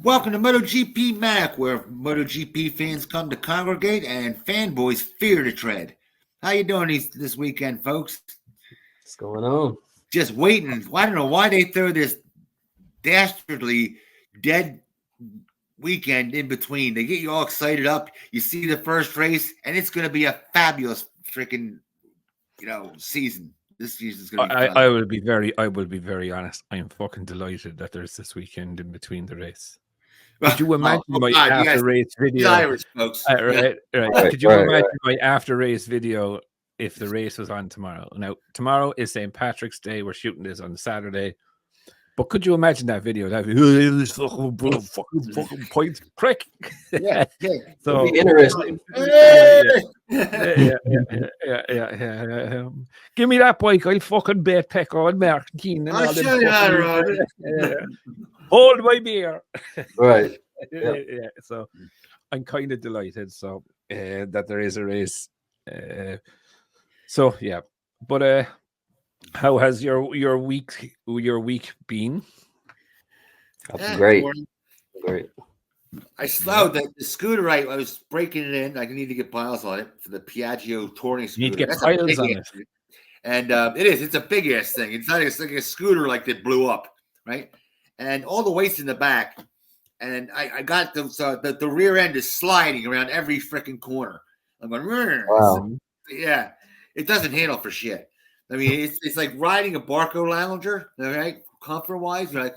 Welcome to MotoGP Mac, where MotoGP fans come to congregate and fanboys fear to tread. How you doing this weekend, folks? What's going on? Just waiting. I don't know why they throw this dastardly dead weekend in between. They get you all excited up. You see the first race, and it's going to be a fabulous freaking, season. This season's going to be fun. I will be very honest. I am fucking delighted that there's this weekend in between the race. Could you imagine my after race video? Irish folks. Right. Could you imagine my after race video if the race was on tomorrow? Now, tomorrow is St. Patrick's Day. We're shooting this on Saturday. But could you imagine that video? That this fucking point prick. Yeah. So interesting. Yeah. Give me that bike. I'll fucking bet Pecco and Martin. I'll show you how to ride it. Hold my beer. Right. Yeah. So I'm kind of delighted. So that there is a race. But how has your week been? That's great. I slowed the scooter. I was breaking it in. I need to get piles on it for the Piaggio touring scooter. You need to get piles on it. And it's a big ass thing. It's not like a scooter like that blew up, right? And all the weight's in the back. And I got the rear end is sliding around every freaking corner. I'm going, wow. Yeah, it doesn't handle for shit. I mean, it's like riding a Barco Lounger, all right? Comfort-wise, you're like,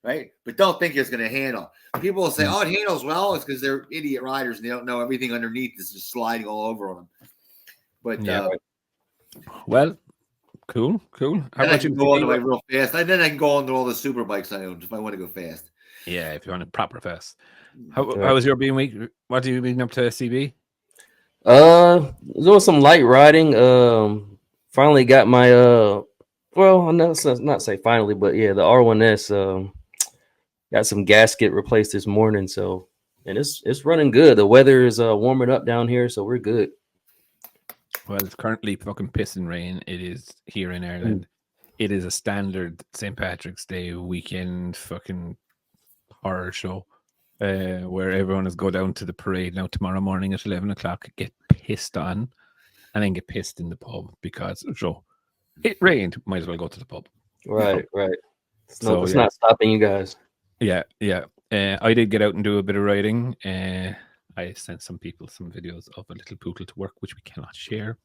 right? But don't think it's going to handle. People will say, it handles well. It's because they're idiot riders and they don't know everything underneath is just sliding all over on them. But, well, cool. How about you go all the way real fast? And then I can go on to all the super bikes I own if I want to go fast. Yeah, if you want to proper fast. How was your being week? What have you been up to, CB? Doing some light riding. Finally got my I'm not say finally, but yeah, the R1S got some gasket replaced this morning. So, and it's running good. The weather is warming up down here, so we're good. Well, it's currently fucking pissing rain. It is here in Ireland. It is a standard St. Patrick's Day weekend fucking horror show. Where everyone is go down to the parade now tomorrow morning at 11 o'clock, get pissed on, and then get pissed in the pub because it rained. Might as well go to the pub. Right. It's not stopping you guys. Yeah. I did get out and do a bit of riding. I sent some people some videos of a little poodle to work, which we cannot share,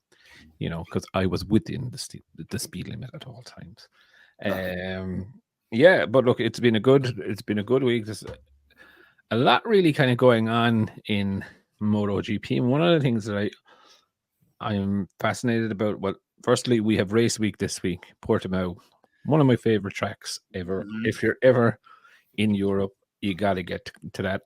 because I was within the speed limit at all times. But look, it's been a good week. There's a lot really kind of going on in MotoGP, and one of the things that I'm fascinated about. Well, firstly, we have race week this week, Portimao, one of my favorite tracks ever. Mm-hmm. If you're ever in Europe, you got to get to that.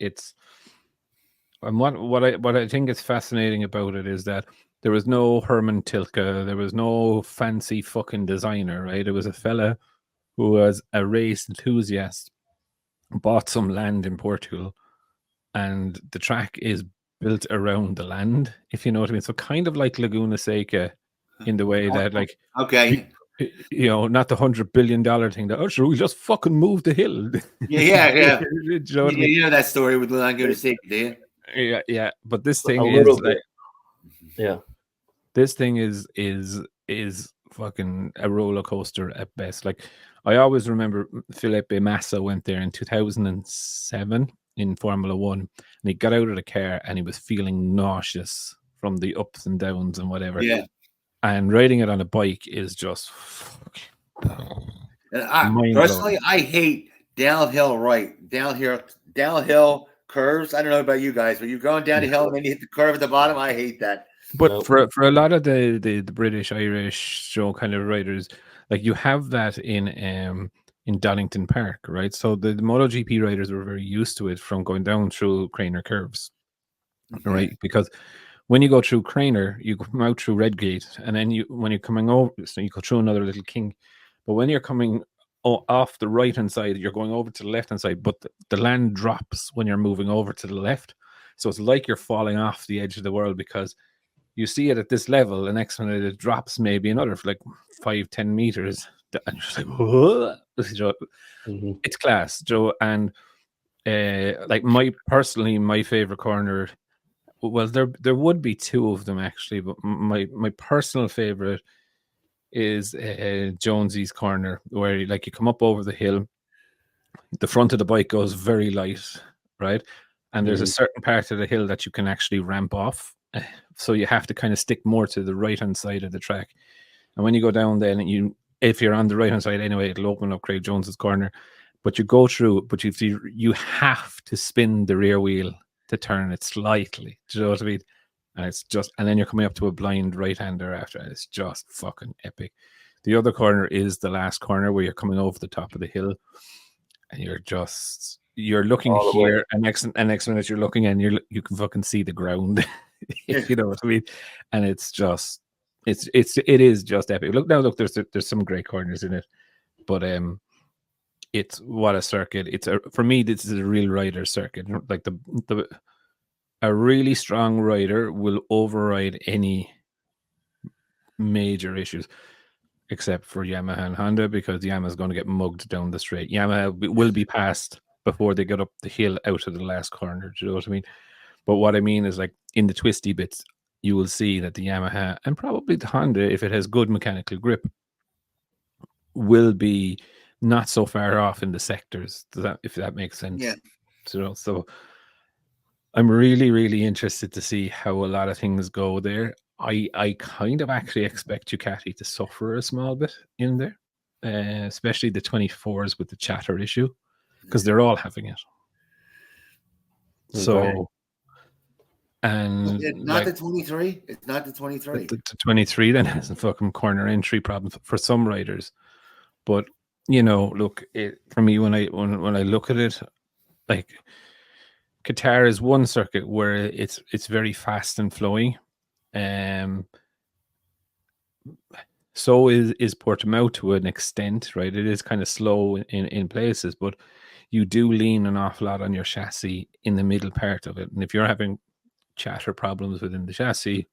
And what I think is fascinating about it is that there was no Herman Tilke, there was no fancy fucking designer, right? It was a fella who was a race enthusiast, bought some land in Portugal, and the track is built around the land, if you know what I mean. So kind of like Laguna Seca in the way that, like, okay, not the $100 billion thing that we just fucking moved the hill. Yeah. you know that story with Laguna Seca, do you? Yeah. But this thing is like, this thing is fucking a roller coaster at best. Like, I always remember Felipe Massa went there in 2007 in Formula One, and he got out of the car and he was feeling nauseous from the ups and downs and whatever. Yeah. And riding it on a bike is just personally, I hate downhill curves. I don't know about you guys, but you're going down the hill and then you hit the curve at the bottom. I hate that. But for a lot of the British, Irish show kind of riders, like, you have that in Donington Park, right? So the MotoGP riders were very used to it from going down through Craner curves, right? Because when you go through Craner, you come out through Redgate, and then when you're coming over, so you go through another little kink. But when you're coming off the right hand side, you're going over to the left hand side, but the land drops when you're moving over to the left. So it's like you're falling off the edge of the world, because you see it at this level, the next minute it drops maybe another for like 5-10 meters, and you're just like, whoa. It's class, Joe. And like my favorite corner. Well, there would be two of them actually, but my personal favorite is Jonesy's corner, where like you come up over the hill, the front of the bike goes very light, right? And there's a certain part of the hill that you can actually ramp off, so you have to kind of stick more to the right hand side of the track. And when you go down, then if you're on the right hand side anyway, it'll open up Craig Jones's corner. But you go through, but you have to spin the rear wheel to turn it slightly. Do you know what I mean? And then you're coming up to a blind right-hander after, and it's just fucking epic. The other corner is the last corner where you're coming over the top of the hill, and you're looking here, and next minute you're looking, and you can fucking see the ground. You know what I mean? And it is just epic. Look, there's some great corners in it, but it's what a circuit. For me, this is a real rider circuit. Like a really strong rider will override any major issues, except for Yamaha and Honda, because Yamaha's going to get mugged down the straight. Yamaha will be passed before they get up the hill out of the last corner. Do you know what I mean? But what I mean is, like, in the twisty bits, you will see that the Yamaha and probably the Honda, if it has good mechanical grip, will be not so far off in the sectors. If that makes sense? Yeah. So I'm really, really interested to see how a lot of things go there. I kind of actually expect Ducati to suffer a small bit in there, especially the 24s with the chatter issue, because they're all having it. So, and not the 23. It's not the 23. The 23 then has a fucking corner entry problem for some riders. But look, for me, when I look at it, like, Qatar is one circuit where it's very fast and flowing. So is Portimao to an extent, right? It is kind of slow in places, but you do lean an awful lot on your chassis in the middle part of it. And if you're having chatter problems within the chassis,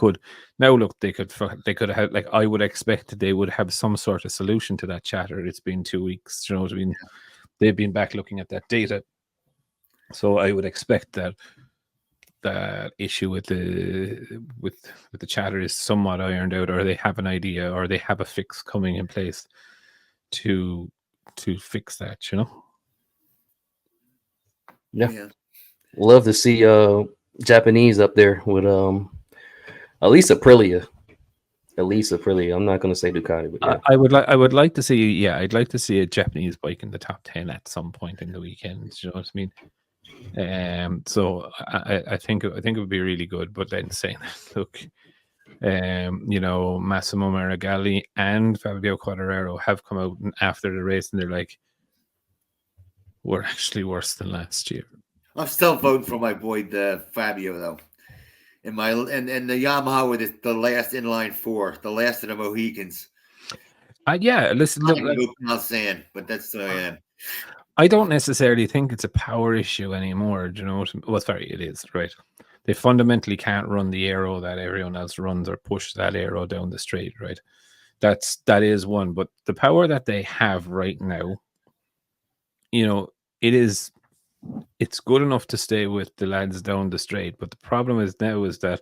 they could have, like, I would expect that they would have some sort of solution to that chatter. It's been 2 weeks, you know what I mean? They've been back looking at that data. So I would expect that issue with the chatter is somewhat ironed out, or they have an idea, or they have a fix coming in place to fix that, Yeah. Love to see Japanese up there with at least Aprilia. I'm not going to say Ducati, but yeah. I would like to see. I'd like to see a Japanese bike in the top 10 at some point in the weekend. You know what I mean? So I think it would be really good. But then saying that, look, Massimo Marigali and Fabio Quartararo have come out after the race, and they're like, we're actually worse than last year. I'm still voting for my boy Fabio, though. And the Yamaha with the last inline four, the last of the Mohicans. Listen, look, sand, but that's the way I am. I don't necessarily think it's a power issue anymore. Do you know what? Well, sorry, it is, right? They fundamentally can't run the aero that everyone else runs, or push that aero down the straight, right? That is one. But the power that they have right now, it's good enough to stay with the lads down the straight. But the problem is that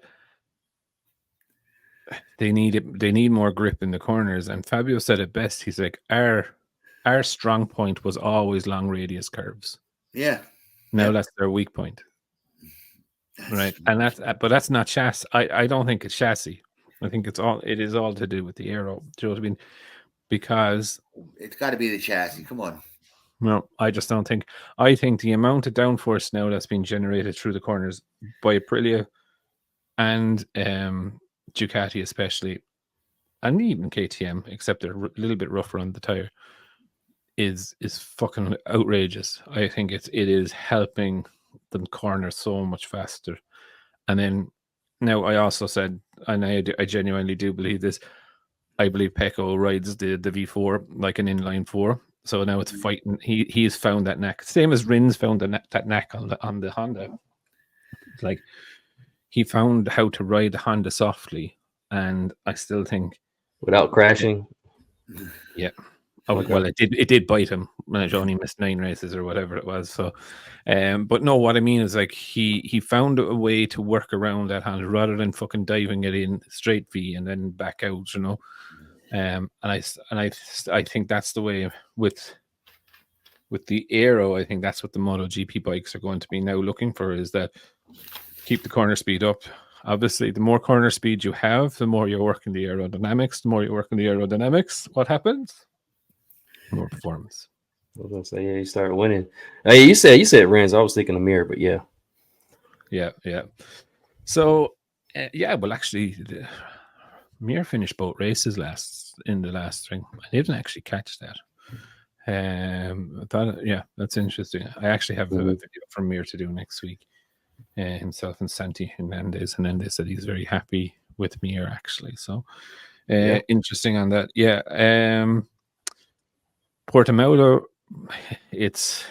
they need more grip in the corners. And Fabio said it best. He's like, our strong point was always long radius curves. Yeah. Now that's their weak point. Right. And that's not chassis. I don't think it's chassis. I think it is all to do with the aero. Do you know what I mean? Because it's got to be the chassis. Come on. No, I just don't think. I think the amount of downforce now that's been generated through the corners by Aprilia and Ducati especially, and even KTM, except they're a little bit rougher on the tire, is fucking outrageous. I think it is helping them corner so much faster. And then now I also said, and I genuinely do believe this, I believe Pecco rides the V4 like an inline 4. So now it's fighting. He's found that knack, same as Rins found that knack on the Honda. Like, he found how to ride the Honda softly, and I still think without crashing. Yeah, Oh, well, it did bite him when it only missed 9 races or whatever it was. So, but no, what I mean is like he found a way to work around that hand rather than fucking diving it in straight V and then back out, you know. And I think that's the way with the aero. I think that's what the MotoGP bikes are going to be now looking for, is that keep the corner speed up. Obviously, the more corner speed you have, the more you're working the aerodynamics. The more you're working the aerodynamics, what happens? More performance. I was gonna say, yeah, you start winning. Hey, you said Renz. I was thinking the mirror, but yeah. So, well, actually, the Mir finished both races in the last string. I didn't actually catch that. I thought, that's interesting. I actually have a video from Mir to do next week. Himself and Santi Hernandez, and they said he's very happy with Mir actually. So, interesting on that. Portimao, it's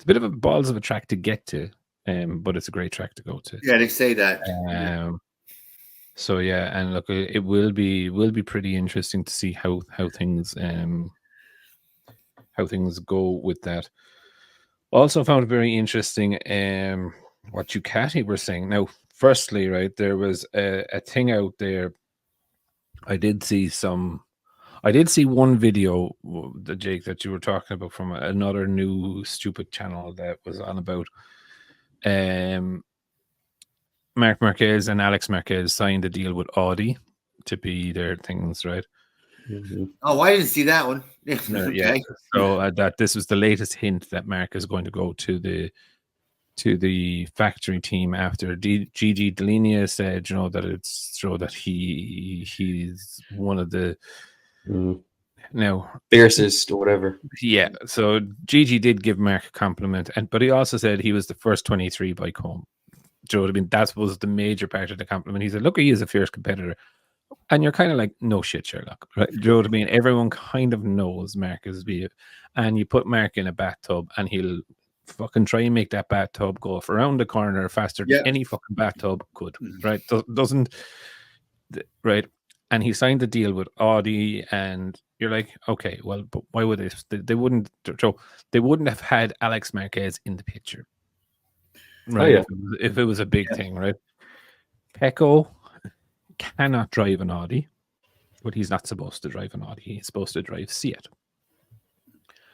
a bit of a balls of a track to get to, but it's a great track to go to. Yeah, they say that. So and look, it will be pretty interesting to see how things go with that. Also found it very interesting what Ducati were saying. Now, firstly, right, there was a thing out there. I did see one video, Jake, that you were talking about from another new stupid channel that was on about Marc Marquez and Alex Marquez signed a deal with Audi to be their things, right? Mm-hmm. Oh, I didn't see that one. Yeah. So that this was the latest hint that Marc is going to go to the factory team after Gigi Dall'Igna said, you know, that it's true that he's one of the now fiercest or whatever. Yeah. So Gigi did give Marc a compliment, but he also said he was the first 23 bike home. Do you know what I mean? That was the major part of the compliment. He said, look, he is a fierce competitor. And you're kind of like, no shit, Sherlock. Right? Do you know what I mean? Everyone kind of knows Marc is big. And you put Marc in a bathtub and he'll fucking try and make that bathtub go around the corner faster than any fucking bathtub could. Right? Doesn't. Right? And he signed the deal with Audi, and you're like, okay, well, but why would they wouldn't have had Alex Marquez in the picture. Right? If it was a big thing, right? Pecco cannot drive an Audi, but he's not supposed to drive an Audi. He's supposed to drive Seat.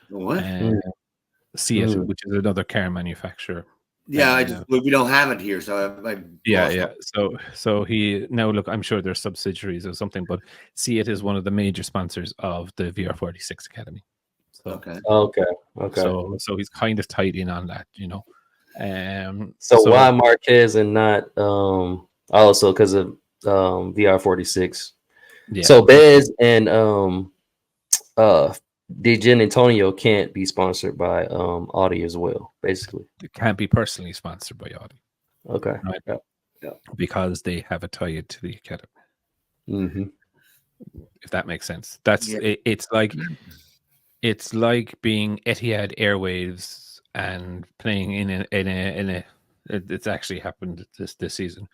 What? Seat, which is another car manufacturer. Yeah, we don't have it here, so So he now look. I'm sure there's subsidiaries or something, but Seat is one of the major sponsors of the VR46 Academy. So, okay. So he's kind of tied in on that, you know. So why Marquez and not also because of VR46? Yeah. So Bez and Gian Antonio can't be sponsored by Audi as well, basically. It can't be personally sponsored by Audi. Okay. Right? Yeah. Because they have a tie to the academy. Mm-hmm. If that makes sense. That's it's like being Etihad Airways and playing in a it's actually happened this season.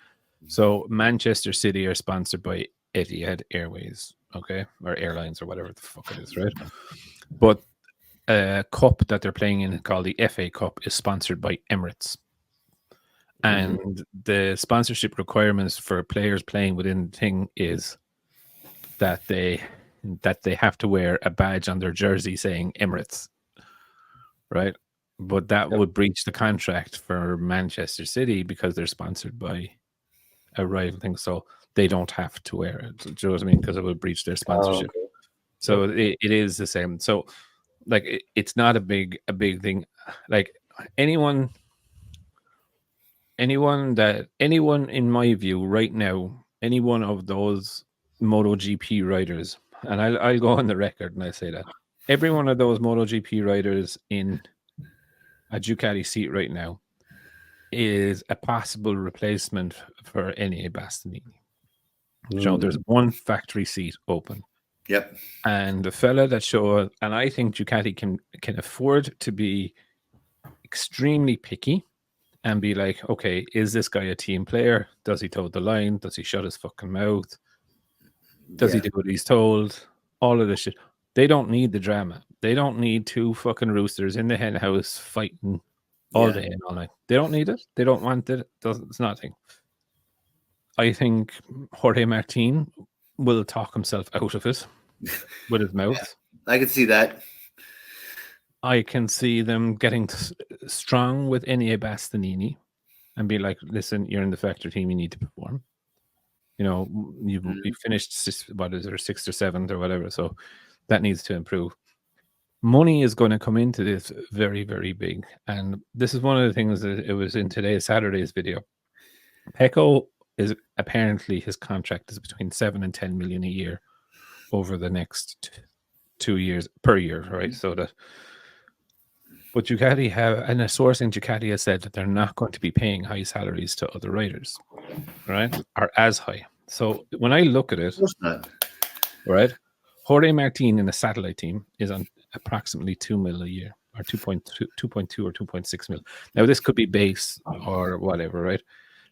So Manchester City are sponsored by Etihad Airways, okay, or airlines or whatever the fuck it is, right? But a cup that they're playing in called the FA Cup is sponsored by Emirates, and the sponsorship requirements for players playing within the thing is that they have to wear a badge on their jersey saying Emirates, right? But that would breach the contract for Manchester City because they're sponsored by a rival thing, so they don't have to wear it. Do you know what I mean? Because it would breach their sponsorship. Okay. So it is the same. So like it's not a big thing. Like anyone in my view right now, any one of those MotoGP riders, and I'll go on the record and I say that every one of those MotoGP riders in a Ducati seat right now is a possible replacement for Enea Bastianini. So there's one factory seat open. Yep. And the fella that showed, and I think Ducati can afford to be extremely picky and be like, okay, is this guy a team player? Does he toe the line? Does he shut his fucking mouth? Does he do what he's told? All of this shit. They don't need the drama. They don't need two fucking roosters in the hen house fighting all day and all night. They don't need it. They don't want it. It's nothing. I think Jorge Martin will talk himself out of it with his mouth. I can see that. I can see them getting strong with Enea Bastianini and be like, listen, you're in the factor team, you need to perform. You know, you've finished, what is it, 6th or 7th or whatever, so that needs to improve. Money is going to come into this very, very big. And this is one of the things that it was in Saturday's video. Pecco is apparently, his contract is between 7 and 10 million a year over the next 2 years per year, right? So that, but Ducati have, and a source in Ducati has said that they're not going to be paying high salaries to other riders, right? Or as high. So when I look at it, right, Jorge Martin in a satellite team is on approximately 2 mil a year, or 2.2 or 2.6 mil. Now this could be base or whatever, right?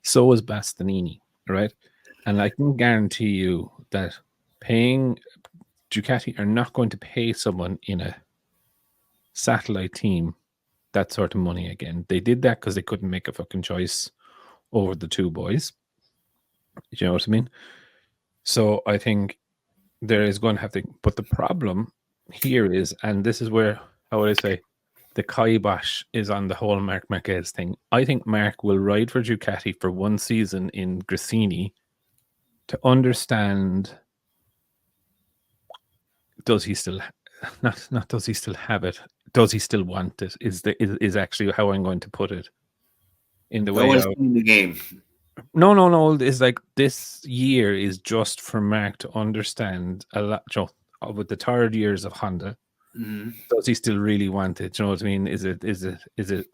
So is Bastianini, right? And I can guarantee you that Ducati are not going to pay someone in a satellite team that sort of money again. They did that because they couldn't make a fucking choice over the two boys. You know what I mean? So I think there is going to have to, but the problem here is, and this is where, how would I say, the kibosh is on the whole Marc Marquez thing. I think Marc will ride for Ducati for one season in Gresini to understand, does he still not does he still have it? Does he still want it? Is actually how I'm going to put it in the way in the game. No. It's like this year is just for Marc to understand a lot. With the tired years of Honda, does he still really want it? Do you know what I mean? Is it?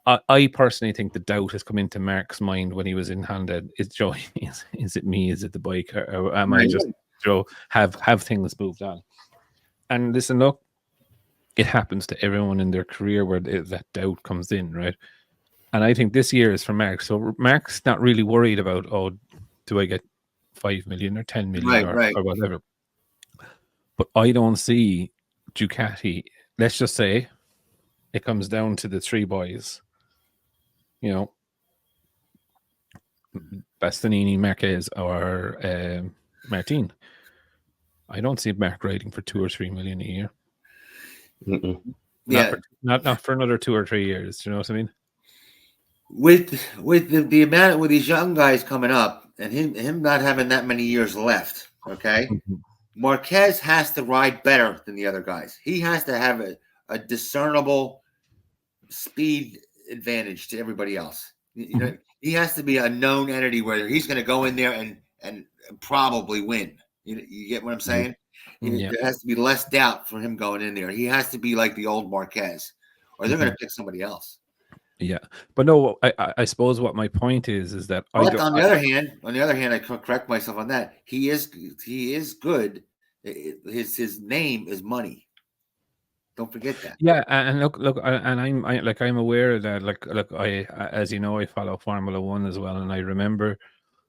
I personally think the doubt has come into Marc's mind when he was in Honda. Is it me? Is it the bike? Or am I just have things moved on? And listen, look, it happens to everyone in their career where that doubt comes in, right? And I think this year is for Marc. So Marc's not really worried about, do I get 5 million or 10 million or whatever. But I don't see Ducati. Let's just say it comes down to the three boys, you know, Bastianini, Marquez, or Martin. I don't see Marc riding for 2 or 3 million a year. Not for another 2 or 3 years. Do you know what I mean? With the amount with these young guys coming up and him not having that many years left, okay, Marquez has to ride better than the other guys. He has to have a discernible speed advantage to everybody else. You know, he has to be a known entity where he's going to go in there and probably win. You get what I'm saying? There has to be less doubt for him going in there. He has to be like the old Marquez, or they're going to pick somebody else. Yeah, but no, I suppose what my point is that on the other hand, I correct myself on that. He is good. His name is money. Don't forget that. Yeah, and look, and I'm aware of that. Look, I, as you know, I follow Formula One as well, and I remember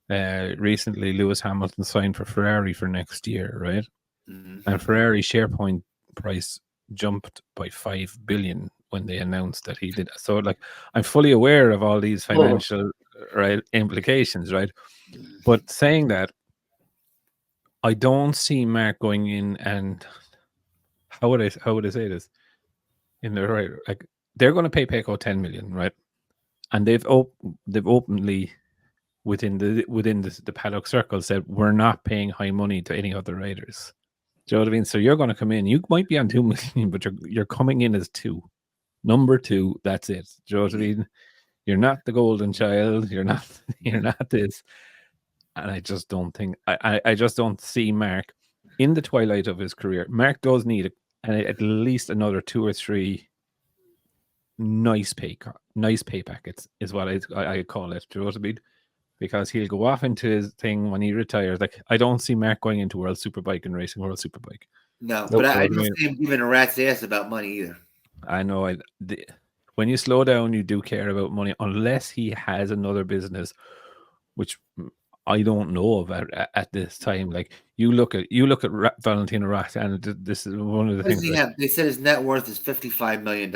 recently Lewis Hamilton signed for Ferrari for next year, right? And Ferrari's share point price jumped by 5 billion when they announced that he did. So, like, I'm fully aware of all these financial implications, right? But saying that, I don't see Marc going in and how would I say this? In the right, like, they're going to pay Pecco 10 million, right? And they've openly within the paddock circle said we're not paying high money to any other riders. Do you know what I mean? So you're going to come in. You might be on 2 million, but you're coming in as 2. Number 2, that's it. Do you know what I mean? You're not the golden child. You're not this. And I just don't think I just don't see Marc in the twilight of his career. Marc does need at least another 2 or 3 nice pay packets is what I call it. Do you know what I mean? Because he'll go off into his thing when he retires. Like, I don't see Marc going into World Superbike and racing World Superbike. No, but I don't see him giving a rat's ass about money either. I know. When you slow down, you do care about money, unless he has another business, which I don't know of at this time. Like you look at Valentino Rossi, and this is one of the What does things. he have? They said his net worth is $55 million.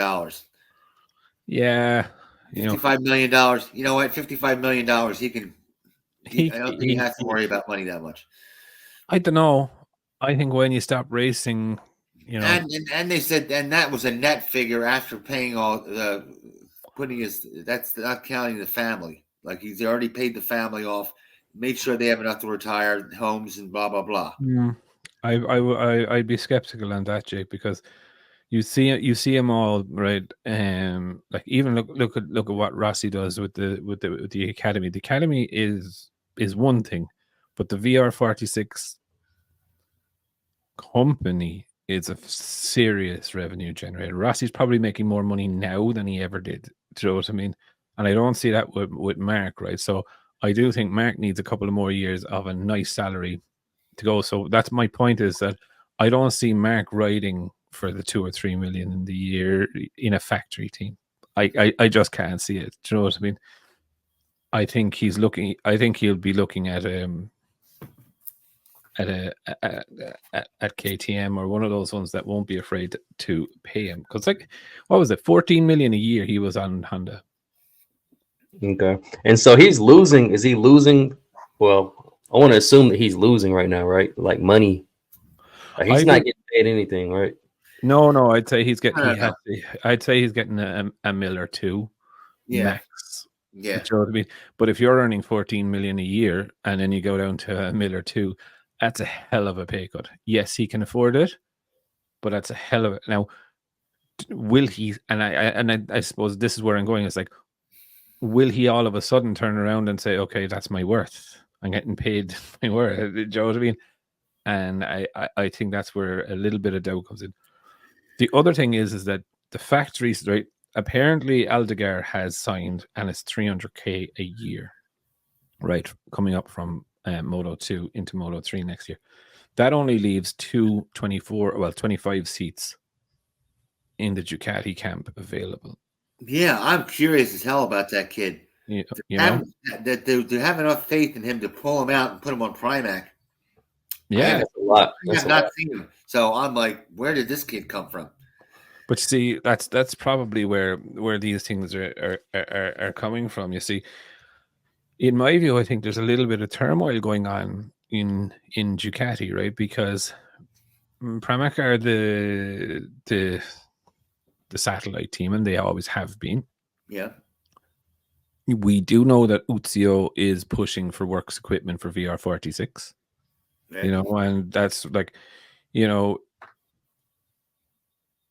Yeah, $55 million. You know what? $55 million. He can. I don't think he has to worry about money that much. I don't know. I think when you stop racing, and they said, and that was a net figure after paying all the putting his. That's not counting the family. Like he's already paid the family off, made sure they have enough to retire, homes, and blah blah blah. I'd be skeptical on that, Jake, because you see them all, right? Like even look at what Rossi does with the academy. The academy is one thing, but the VR46 company is a serious revenue generator. Rossi's probably making more money now than he ever did. Do you know what I mean? And I don't see that with Mark, right? So I do think Mark needs a couple of more years of a nice salary to go. So that's my point, is that I don't see Mark riding for the 2 or 3 million in the year in a factory team. I just can't see it. Do you know what I mean? I think he'll be looking at KTM or one of those ones that won't be afraid to pay him. Because like, what was it, 14 million a year he was on Honda. Okay. And so he's losing. Is he losing? Well, I want to assume that he's losing right now, right? Like money. He's not getting paid anything, right? No. I'd say he's getting. I'd say he's getting a mil or two, max. Yeah. You know what I mean? But if you're earning 14 million a year and then you go down to a mil or two, that's a hell of a pay cut. Yes, he can afford it, but that's a hell of it. Now, will he? And I suppose this is where I'm going. It's like, will he all of a sudden turn around and say, "Okay, that's my worth. I'm getting paid my worth." Do you know what I mean? And I think that's where a little bit of doubt comes in. The other thing is that the factories, right? Apparently, Aldegar has signed, and it's 300K a year, right? Coming up from Moto 2 into Moto 3 next year. That only leaves 25 seats in the Ducati camp available. Yeah, I'm curious as hell about that kid. You know? To have enough faith in him to pull him out and put him on Primac. Yeah, that's a lot. I have not seen him. So I'm like, where did this kid come from? But you see, that's probably where these things are coming from. You see, in my view, I think there's a little bit of turmoil going on in Ducati, right? Because Pramac are the satellite team, and they always have been. Yeah. We do know that Uzio is pushing for works equipment for VR46. Yeah. You know, and that's like, you know,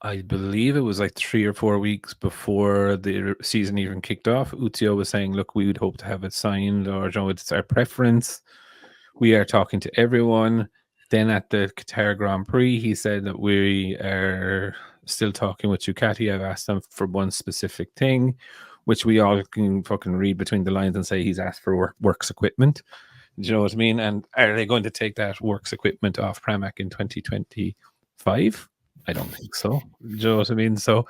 I believe it was like 3 or 4 weeks before the season even kicked off. Uzio was saying, look, we would hope to have it signed, or, you know, it's our preference. We are talking to everyone. Then at the Qatar Grand Prix, he said that we are still talking with Ducati. I've asked them for one specific thing, which we all can fucking read between the lines and say he's asked for works equipment. Do you know what I mean? And are they going to take that works equipment off Pramac in 2025? I don't think so. Do you know what I mean? So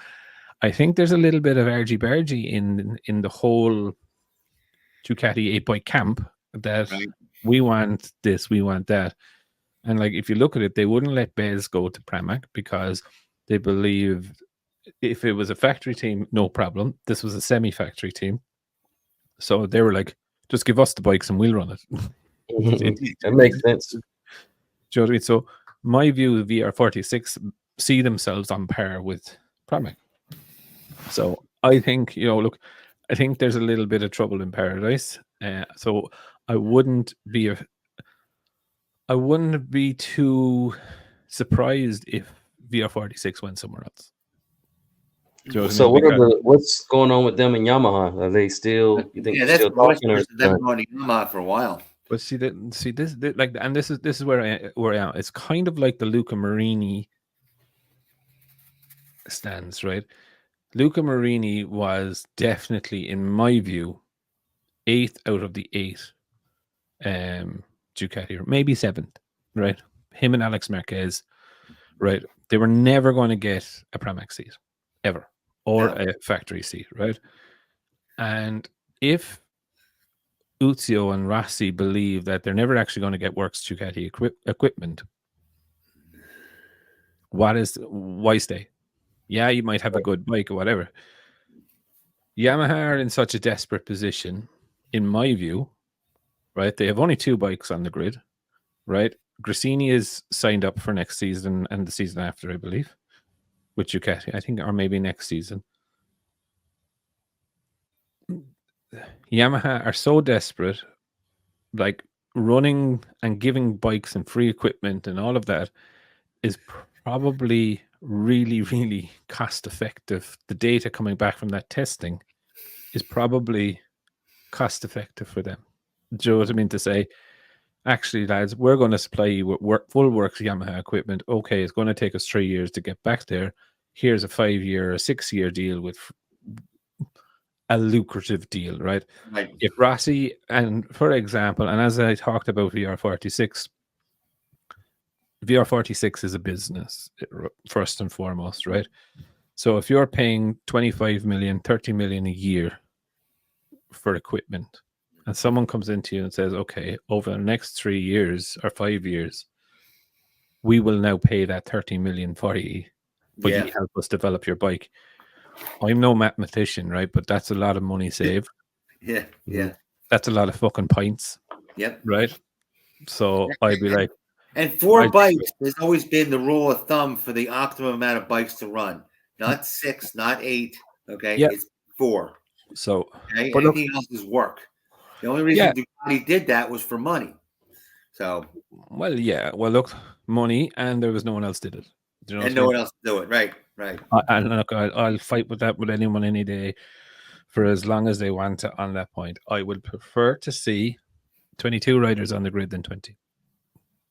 I think there's a little bit of argy-bargy in the whole Ducati 8-bike camp that we want this, we want that. And like, if you look at it, they wouldn't let Bez go to Pramac because they believe if it was a factory team, no problem. This was a semi-factory team. So they were like, just give us the bikes and we'll run it. That makes sense. Do you know what I mean? So my view of VR46 see themselves on par with Pramac. So I think, you know, look, I think there's a little bit of trouble in paradise. So I wouldn't be too surprised if VR46 went somewhere else. So what's going on with them and Yamaha? Are they still? You think they're still talking? Or they've been on Yamaha for a while. But this like, and this is where I am. It's kind of like the Luca Marini stands, right? Luca Marini was definitely, in my view, 8th out of the 8 Ducati, or maybe 7th, right? Him and Alex Marquez, right? They were never going to get a Pramac seat, ever, or a factory seat, right? And if Uzio and Rossi believe that they're never actually going to get Works Ducati equipment. Why stay? Yeah, you might have a good bike or whatever. Yamaha are in such a desperate position, in my view, right? They have only 2 bikes on the grid, right? Grassini is signed up for next season and the season after, I believe, with Ducati, I think, or maybe next season. Yamaha are so desperate, like running and giving bikes and free equipment and all of that is probably really, really cost effective. The data coming back from that testing is probably cost effective for them. Do you know what I mean? To say, actually, lads, we're going to supply you with full Works Yamaha equipment. Okay, it's going to take us 3 years to get back there. Here's a 5-year or 6-year deal with a lucrative deal, right? If Rossi, and for example, and as I talked about VR46 is a business first and foremost, right? So if you're paying 25 million, 30 million a year for equipment, and someone comes into you and says, okay, over the next 3 years or 5 years, we will now pay that 30 million for you, but you help us develop your bike. I'm no mathematician, right? But that's a lot of money saved. Yeah. That's a lot of fucking pints. Yep. Right? So I'd be like... And 4 bikes has always been the rule of thumb for the optimum amount of bikes to run. Not 6, not 8. Okay? Yep. It's 4. So... Okay? Anything else is work. The only reason Ducati did that was for money. So... Well, yeah. Well, look, money, and there was no one else did it. Do you know and no one else do it. Right. And look, I'll fight with that with anyone any day for as long as they want to on that point. I would prefer to see 22 riders on the grid than 20.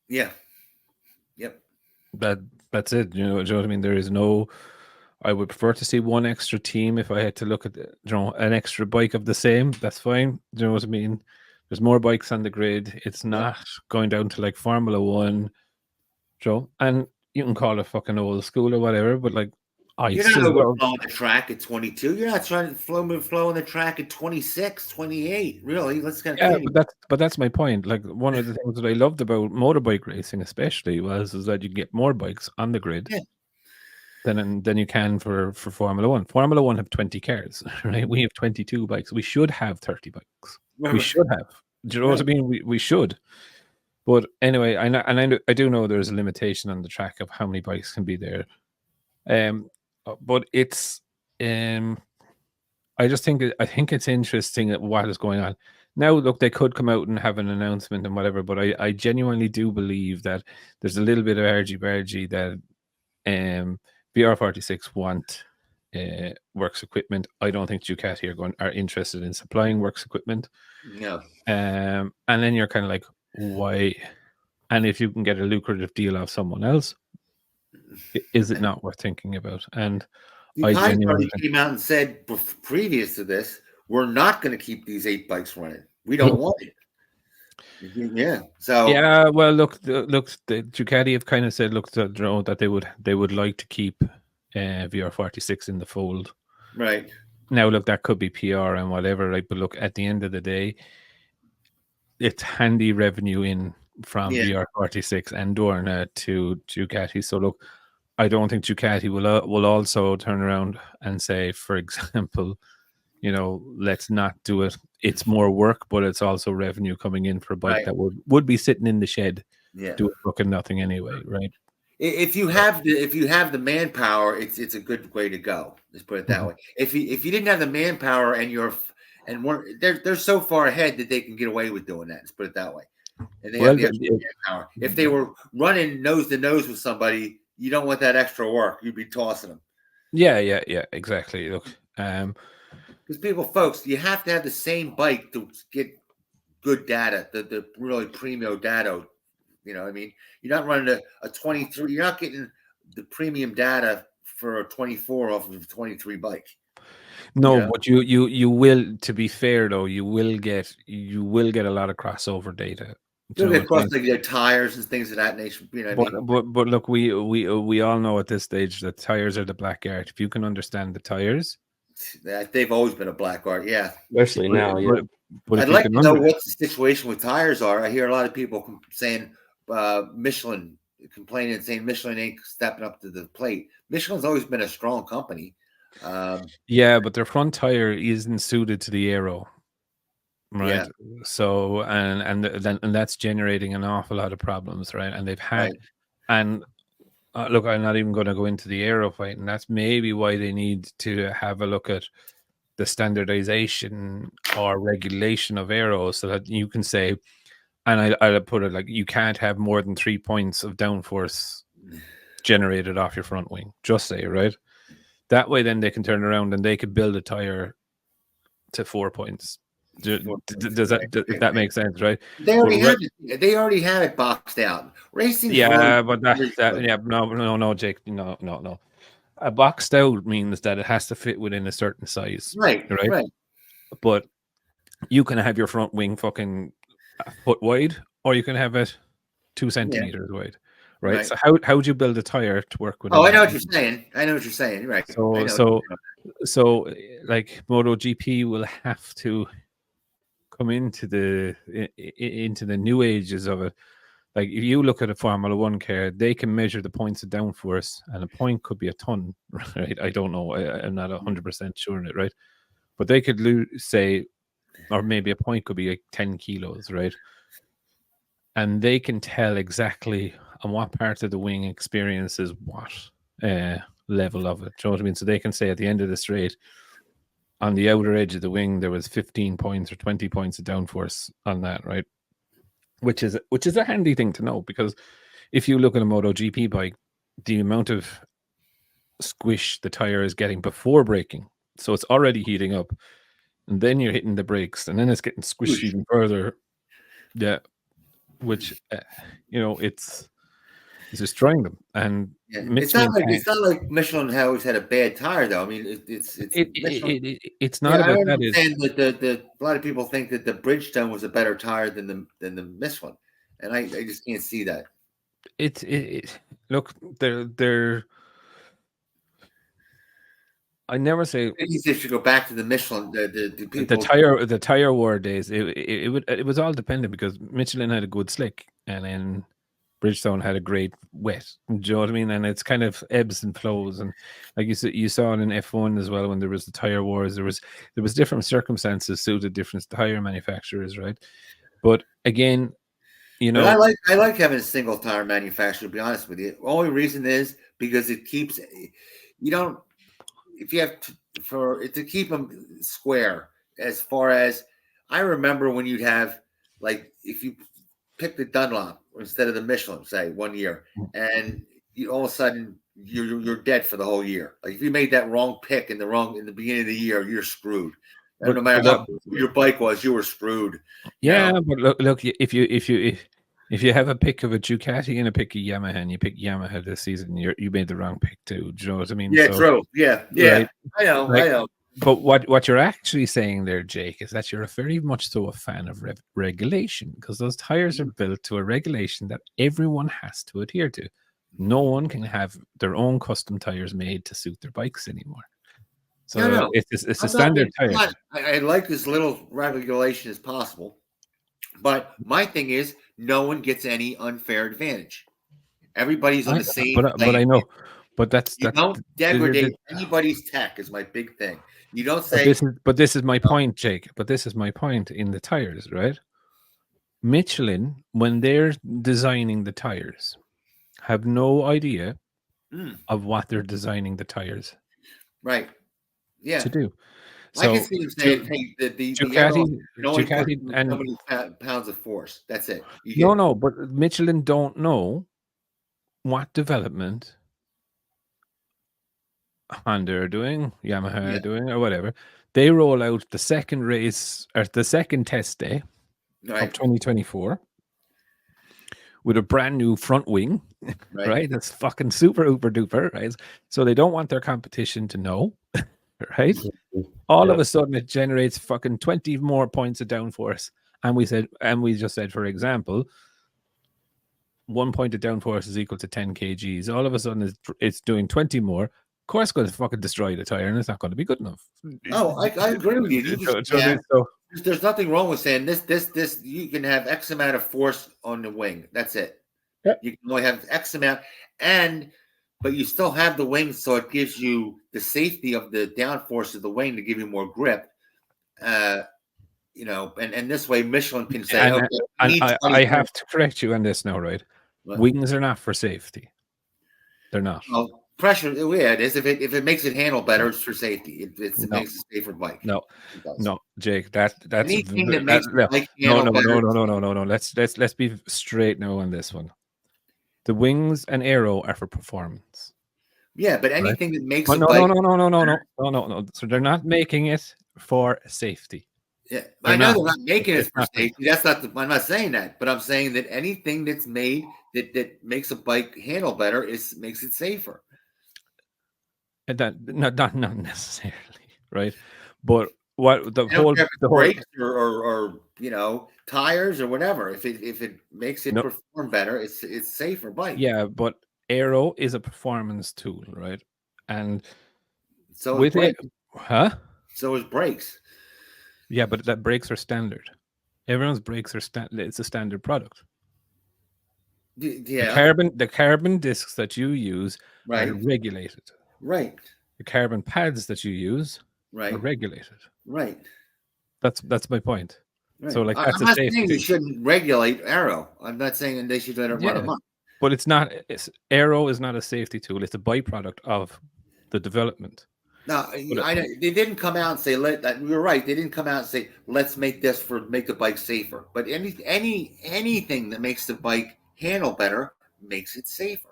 Yeah. Yep. That's it. You know what I mean? There is no... I would prefer to see one extra team if I had to look at an extra bike of the same. That's fine. Do you know what I mean? There's more bikes on the grid. It's not going down to like Formula 1. Joe, and you can call it fucking old school or whatever, but like you're not overflowing the track at 22. You're not trying to flow the track at 26, 28. Really, let's get but that's my point. Like one of the things that I loved about motorbike racing, especially, was that you get more bikes on the grid than you can for Formula 1. Formula 1 have 20 cars, right? We have 22 bikes. We should have 30 bikes. We should have. Do you know what I mean? We should. But anyway, I do know there's a limitation on the track of how many bikes can be there. But it's I think it's interesting at what is going on. Now, look, they could come out and have an announcement and whatever, but I genuinely do believe that there's a little bit of argy-bargy that VR46 want Works equipment. I don't think Ducati are interested in supplying Works equipment. No. And then you're kind of like, why? And if you can get a lucrative deal off someone else, is it not worth thinking about? And I already came out and said previous to this, we're not going to keep these 8 bikes running. We don't want it. Yeah. So yeah. Well, look. The Ducati have kind of said, look, that they would like to keep VR46 in the fold. Right. Now, look, that could be PR and whatever, right? But look, at the end of the day, it's handy revenue in from VR46 and Dorna to Ducati. So look, I don't think Ducati will also turn around and say, for example, let's not do it. It's more work, but it's also revenue coming in for a bike that would be sitting in the shed doing fucking nothing anyway, right? If you have the manpower, it's a good way to go. Let's put it that way. If you didn't have the manpower they're so far ahead that they can get away with doing that. Let's put it that way. And they have the extra manpower. If they were running nose to nose with somebody, you don't want that extra work. You'd be tossing them. Yeah, exactly. Look, because folks, you have to have the same bike to get good data, the really premium data. You know what I mean? You're not running a 23. You're not getting the premium data for a 24 off of a 23 bike. No, but you will. To be fair, though, you will get a lot of crossover data. You'll get across like their tires and things of that nature. You know what I mean? But look, we all know at this stage that tires are the black art. If you can understand the tires, they've always been a black art. Yeah. Especially now. Yeah. But I'd if like you to can know what the situation with tires are. I hear a lot of people saying Michelin complaining, saying Michelin ain't stepping up to the plate. Michelin's always been a strong company. Yeah, but their front tire isn't suited to the aero, right? Yeah. So and that's generating an awful lot of problems, right? And they've had, Right. and look, I'm not even going to go into the aero fight, and that's maybe why they need to have a look at the standardization or regulation of aero, so that you can say, and I'll put it like, you can't have more than 3 points of downforce generated off your front wing. Just say, right? That way, then they can turn around and they could build a tire to 4 points. Does that, if that makes sense, right? They already have it. They already have it boxed out. Racing. Yeah, but no, Jake, no. A boxed out means that it has to fit within a certain size, Right. But you can have your front wing fucking a foot wide, or you can have it 2 centimeters wide, right? So how would you build a tire to work with? Oh, I know what you're saying. Right. So like MotoGP will have to come into the new ages of it. Like if you look at a Formula One car, they can measure the points of downforce, and a point could be a ton, right? I don't know. I'm not 100% sure on it, right? But they could say, or maybe a point could be like 10 kilos, right? And they can tell exactly on what part of the wing experiences what level of it. Do you know what I mean? So they can say at the end of the straight, on the outer edge of the wing, there was 15 points or 20 points of downforce on that, right? Which is a handy thing to know, because if you look at a MotoGP bike, the amount of squish the tire is getting before braking, so it's already heating up, and then you're hitting the brakes, and then it's getting squished even further. Yeah, which it's destroying them. And it's not like Michelin always had a bad tire, though. I mean, it's not about that. That a lot of people think that the Bridgestone was a better tire than the Michelin, and I just can't see that. Look, they're. I never say they should go back to the Michelin. The tire war days. It was all dependent, because Michelin had a good slick, and then Bridgestone had a great wet. Do you know what I mean? And it's kind of ebbs and flows. And like you saw it in F1 as well, when there was the tire wars, there was different circumstances suited different tire manufacturers, right? But again, But I like having a single tire manufacturer, to be honest with you. The only reason is because it keeps if you have to keep them square. As far as I remember, when you'd have, like, if you pick the Dunlop instead of the Michelin, say 1 year, and all of a sudden you're dead for the whole year. Like if you made that wrong pick in the beginning of the year, you're screwed. No matter how your bike was, you were screwed. Yeah, but look, if you have a pick of a Ducati and a pick of Yamaha, and you pick Yamaha this season, you made the wrong pick too. Do you know what I mean? Yeah, true. Yeah. Right? I know. But what you're actually saying there, Jake, is that you're very much so a fan of regulation, because those tires are built to a regulation that everyone has to adhere to. No one can have their own custom tires made to suit their bikes anymore. So it's a standard tire. I like as little regulation as possible, but my thing is, no one gets any unfair advantage. Everybody's on the same. But I know. But you don't degrade anybody's tech is my big thing. You don't say. But this is my point, Jake. But this is my point in the tires, right? Michelin, when they're designing the tires, have no idea of what they're designing the tires. Right. Yeah. To do. So, I can see them saying, "Hey, the Ducati and how many pounds of force? That's it." No, but Michelin don't know what development Honda are doing, Yamaha are doing, or whatever. They roll out the second race or the second test day of 2024 with a brand new front wing, right? That's fucking super uber duper, right? So they don't want their competition to know, right? All of a sudden, it generates fucking 20 more points of downforce, and we just said, for example, 1 point of downforce is equal to 10 kgs. All of a sudden, it's doing 20 more. Of course, going to fucking destroy the tire, and it's not going to be good enough. Oh, I agree with you. There's nothing wrong with saying this. You can have X amount of force on the wing. That's it. Yep. You can only have X amount, but you still have the wing, so it gives you the safety of the downforce of the wing to give you more grip. And this way Michelin can say, I have to correct you on this now, right? What? Wings are not for safety. They're not. Well, pressure, yeah, it is. If it makes it handle better, it's for safety. It makes it safer bike. No, Jake. That's anything that makes the bike handle better. No. Let's be straight now on this one. The wings and aero are for performance. Yeah, but anything that makes no. So they're not making it for safety. Yeah, I know they're not making it for safety. I'm not saying that, but I'm saying that anything that's made that makes a bike handle better makes it safer. And that not necessarily, right? But what the whole brakes or tires or whatever, if it makes it perform better, it's safer bike. Yeah, but aero is a performance tool, right? And so with it, so is brakes. Yeah, but that brakes are standard. Everyone's brakes are standard. It's a standard product. Yeah. The carbon discs that you use are regulated. Right. The carbon pads that you use are regulated. Right. That's my point. Right. So like that's I'm not saying you shouldn't regulate aero. I'm not saying they should let it run amok. But aero is not a safety tool. It's a byproduct of the development. No, I know they didn't come out and say you're right. They didn't come out and say let's make the bike safer. But anything that makes the bike handle better makes it safer.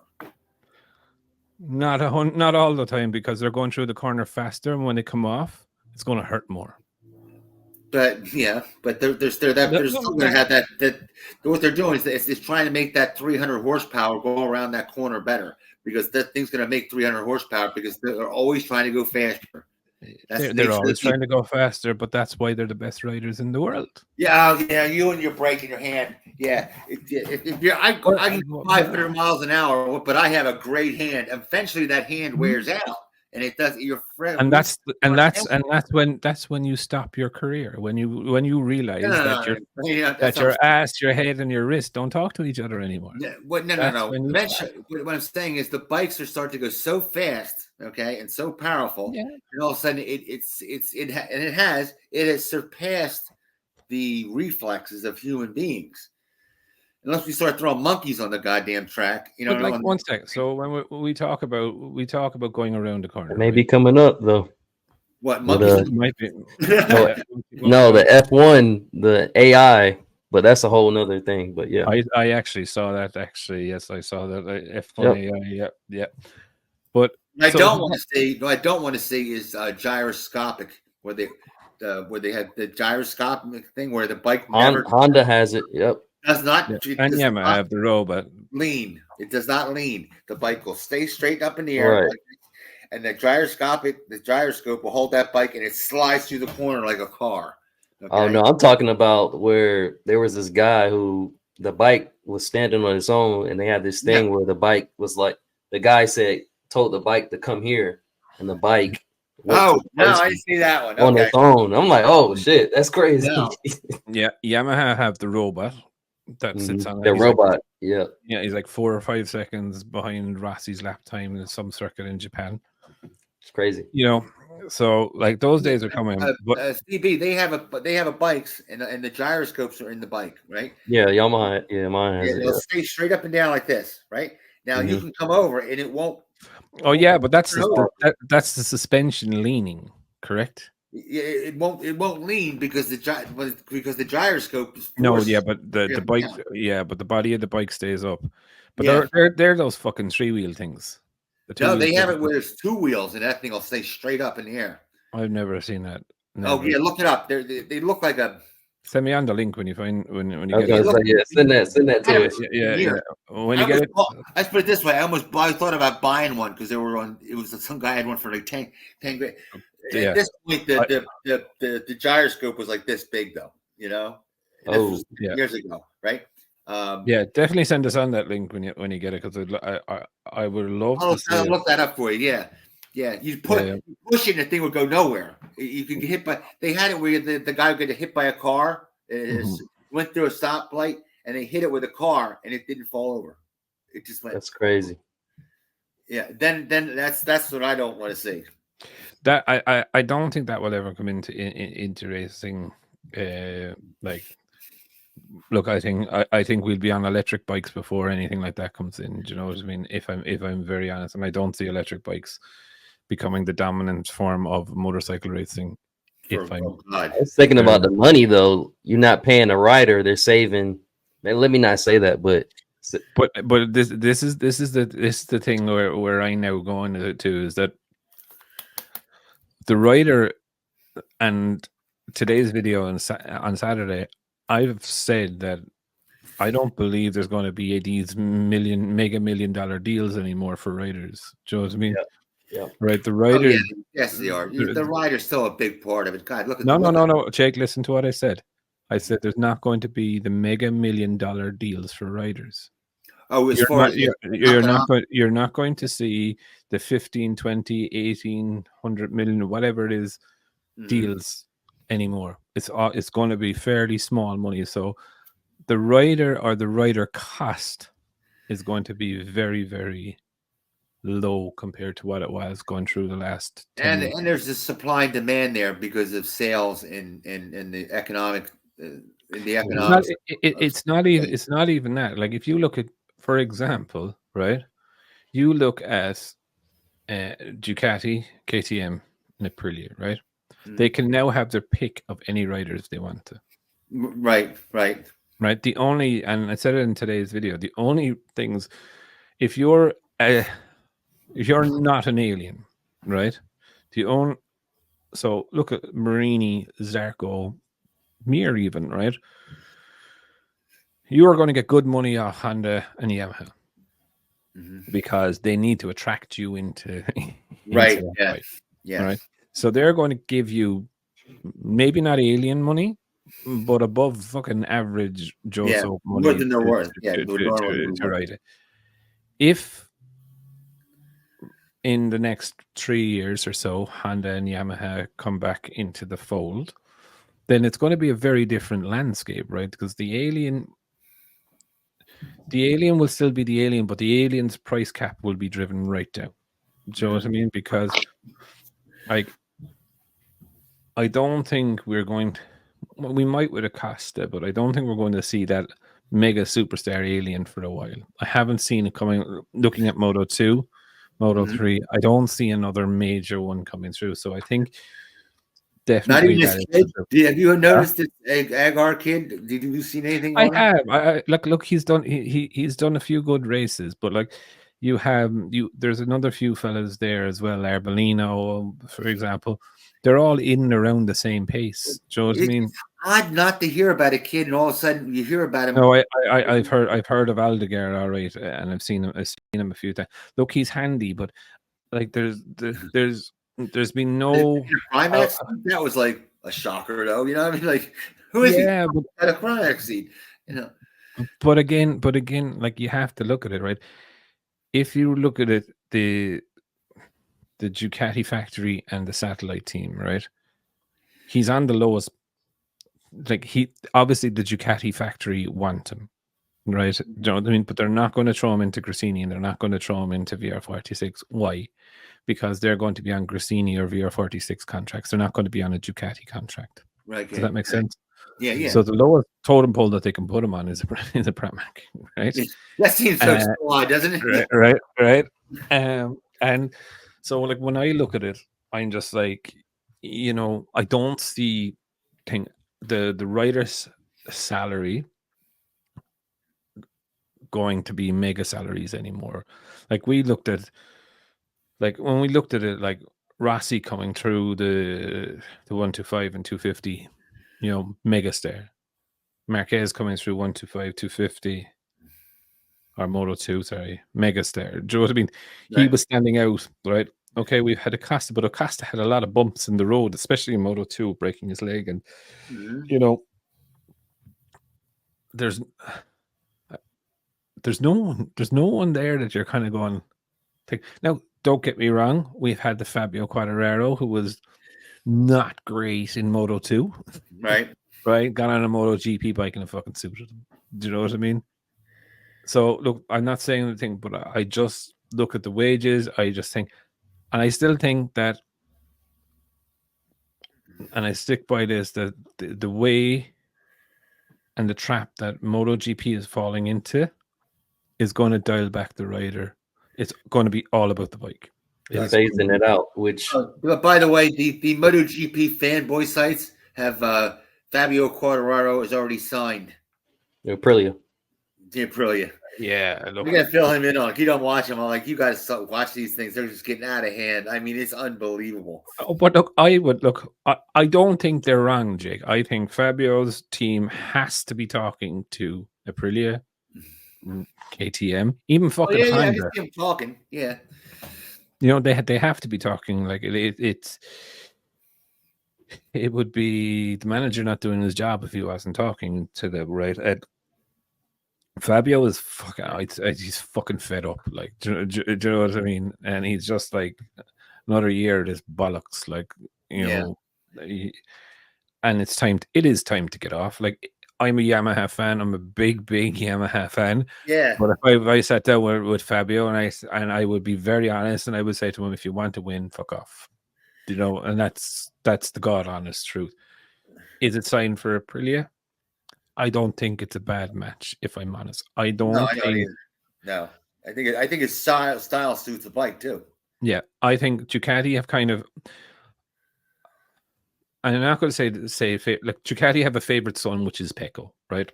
Not all the time, because they're going through the corner faster, and when they come off, it's going to hurt more. But they're still going to have that. What they're doing is trying to make that 300 horsepower go around that corner better, because that thing's going to make 300 horsepower because they're always trying to go faster. They're always trying to go faster, but that's why they're the best riders in the world. Yeah, you and your brake in your hand. Yeah, I can go 500 miles an hour, but I have a great hand. Eventually, that hand wears out. And it does. Your friend, and that's when you stop your career. When you realize that your ass, your head, and your wrist don't talk to each other anymore. No. What I'm saying is the bikes are starting to go so fast, okay, and so powerful, and all of a sudden it has surpassed the reflexes of human beings. Unless we start throwing monkeys on the goddamn track, Like 1 second. So when we talk about going around the corner, it may be coming up though. What monkeys might be? No, the F1, the AI, but that's a whole nother thing. But yeah, I actually saw that. Actually, yes, I saw that F1 AI. Yeah. But I don't want to see is gyroscopic, where they had the gyroscopic thing where the bike Honda has it. Yep. Does not, and Yamaha have the robot lean. It does not lean. The bike will stay straight up in the air, and the gyroscope will hold that bike, and it slides through the corner like a car. Okay? Oh no, I'm talking about where there was this guy who the bike was standing on its own, and they had this thing where the bike was like the guy told the bike to come here, and the bike. Oh no, I see that one on its own. I'm like, oh shit, that's crazy. No. Yeah, Yamaha have the robot. That sits on the robot. He's like 4 or 5 seconds behind Rossi's lap time in some circuit in Japan. It's crazy, So like those days are coming. But CB, they have bikes, and the gyroscopes are in the bike, right? Yeah, Yamaha. Yeah, mine has it'll stay straight up and down like this, right? Now you can come over, and it won't. Oh yeah, but that's the suspension leaning, correct? It won't lean because the gyroscope is but the bike but the body of the bike stays up. But they're those fucking 3-wheel things. They have it where there's 2 wheels and that thing will stay straight up in the air. I've never seen that. Never. Oh yeah, look it up. They look like a. Send me on the link when you find when you get it. Send that to us. Yeah. When you get it, let's put it this way. I thought about buying one because they were on. It was some guy had one for like 10 grand. At this point, the gyroscope was like this big, though. Years ago, right? Definitely send us on that link when you get it, because I would love to I'll look that up for you. Yeah, Yeah, you push it, and the thing would go nowhere. You could get hit by. They had it where the guy would get hit by a car. Went through a stoplight, and they hit it with a car, and it didn't fall over. It just went. That's crazy. Yeah, then that's what I don't want to see. That I don't think that will ever come into racing. Look, I think we'll be on electric bikes before anything like that comes in. Do you know what I mean? If I'm very honest, and I don't see electric bikes becoming the dominant form of motorcycle racing. I was thinking about the money though. You're not paying a rider; they're saving. Man, let me not say that, but this is the thing where I now go into is that the rider, and today's video on Saturday, I've said that I don't believe there's going to be these mega million dollar deals anymore for riders. Do you know what I mean? Yeah. Right. The riders. Yes, they are. The rider's still a big part of it. God, look at No. Jake, listen to what I said. I said there's not going to be the mega $1 million deals for riders. Oh, you're not going to see the 15, 20, 1,800 million, whatever it is, deals anymore. It's going to be fairly small money. So the rider or the rider cost is going to be very, very low compared to what it was going through the last 10 years. And there's a supply and demand there because of sales and the economic it's not even that. Like if you look at, for example, right, you look at Ducati, KTM, and Aprilia, right? They can now have their pick of any riders they want to. Right. The only, and I said it in today's video, the only things, if you're not an alien, right? So look at Marini, Zarco, Mir even, right? You are going to get good money off Honda and Yamaha because they need to attract you into right. Yeah. Right. So they're going to give you maybe not alien money, but above fucking average Joe money. More than they're worth. To ride it. If in the next 3 years or so, Honda and Yamaha come back into the fold, then it's going to be a very different landscape, right? Because the alien will still be the alien, but the alien's price cap will be driven right down. Do you know what I mean? Because I don't think we're going to, we might with Acosta, but I don't think we're going to see that mega superstar alien for a while. I haven't seen it coming. Looking at Moto 2, Moto 3, I don't see another major one coming through. So I think definitely. Not even this kid. Have you noticed this Agar kid? Did you see anything? I have. Look. He's done. He's done a few good races, but like there's another few fellas there as well. Arbolino, for example. They're all in and around the same pace. Do you know what I mean? Odd not to hear about a kid, and all of a sudden you hear about him. No, I've heard of Aldegar, all right, and I've seen him a few times. Look, he's handy, but like there's been no. That was like a shocker, though. You know what I mean? Like, who is he? At a Primax seat, you know. But again, like you have to look at it, right? If you look at it, the Ducati factory and the satellite team, right? He's on the lowest. Like obviously the Ducati factory want him, right? Do you know what I mean? But they're not going to throw him into Gresini and they're not going to throw him into VR46. Why? Because they're going to be on Gresini or VR46 contracts. They're not going to be on a Ducati contract. Right. Does that make sense? Yeah. So the lowest totem pole that they can put him on is a Pramac, right? That seems so odd, doesn't it? Right. And so like when I look at it, I'm just like, you know, I don't see the rider's salary going to be mega salaries anymore. Like when we looked at it, like Rossi coming through the 125 and 250, you know, megastar. Marquez coming through 125, 250, or Moto 2, sorry, megastar. Do you know what I mean? Right. He was standing out, right? Okay, we've had Acosta, but Acosta had a lot of bumps in the road, especially in Moto 2, breaking his leg. And, you know, there's no one there that you're kind of going. Now, don't get me wrong. We've had the Fabio Quartararo, who was not great in Moto 2. Right. Right? Got on a MotoGP bike and a fucking suited him. Do you know what I mean? So, look, I'm not saying anything, but I just look at the wages. I just think, and I still think that, and I stick by this, that the way and the trap that MotoGP is falling into is going to dial back the rider. It's going to be all about the bike. It's phasing it out, which... But by the way, the MotoGP fanboy sites have Fabio Quartararo is already signed. Aprilia. The Aprilia. Yeah, look, We're gonna fill him in on. If you don't watch him, I'm like, you guys watch these things. They're just getting out of hand. I mean, it's unbelievable. but look, I don't think they're wrong, Jake. I think Fabio's team has to be talking to Aprilia, KTM, even fucking I Honda. can see him talking. Yeah, You know, they have to be talking. Like it would be the manager not doing his job if he wasn't talking to the right. Fabio is fucking. He's fucking fed up. Like, do you know what I mean? And he's just like, another year of this bollocks. Like, you know, and it's time. It is time to get off. Like, I'm a Yamaha fan. I'm a big Yamaha fan. yeah. But if I sat down with Fabio and I would be very honest, and I would say to him, if you want to win, fuck off. You know, and that's the God honest truth. Is it signed for Aprilia? I don't think it's a bad match, if I'm honest. I don't think. No, I think his style suits the bike too. Yeah, I think Ducati have kind of. I'm not going to say like Ducati have a favorite son, which is Pecco, right?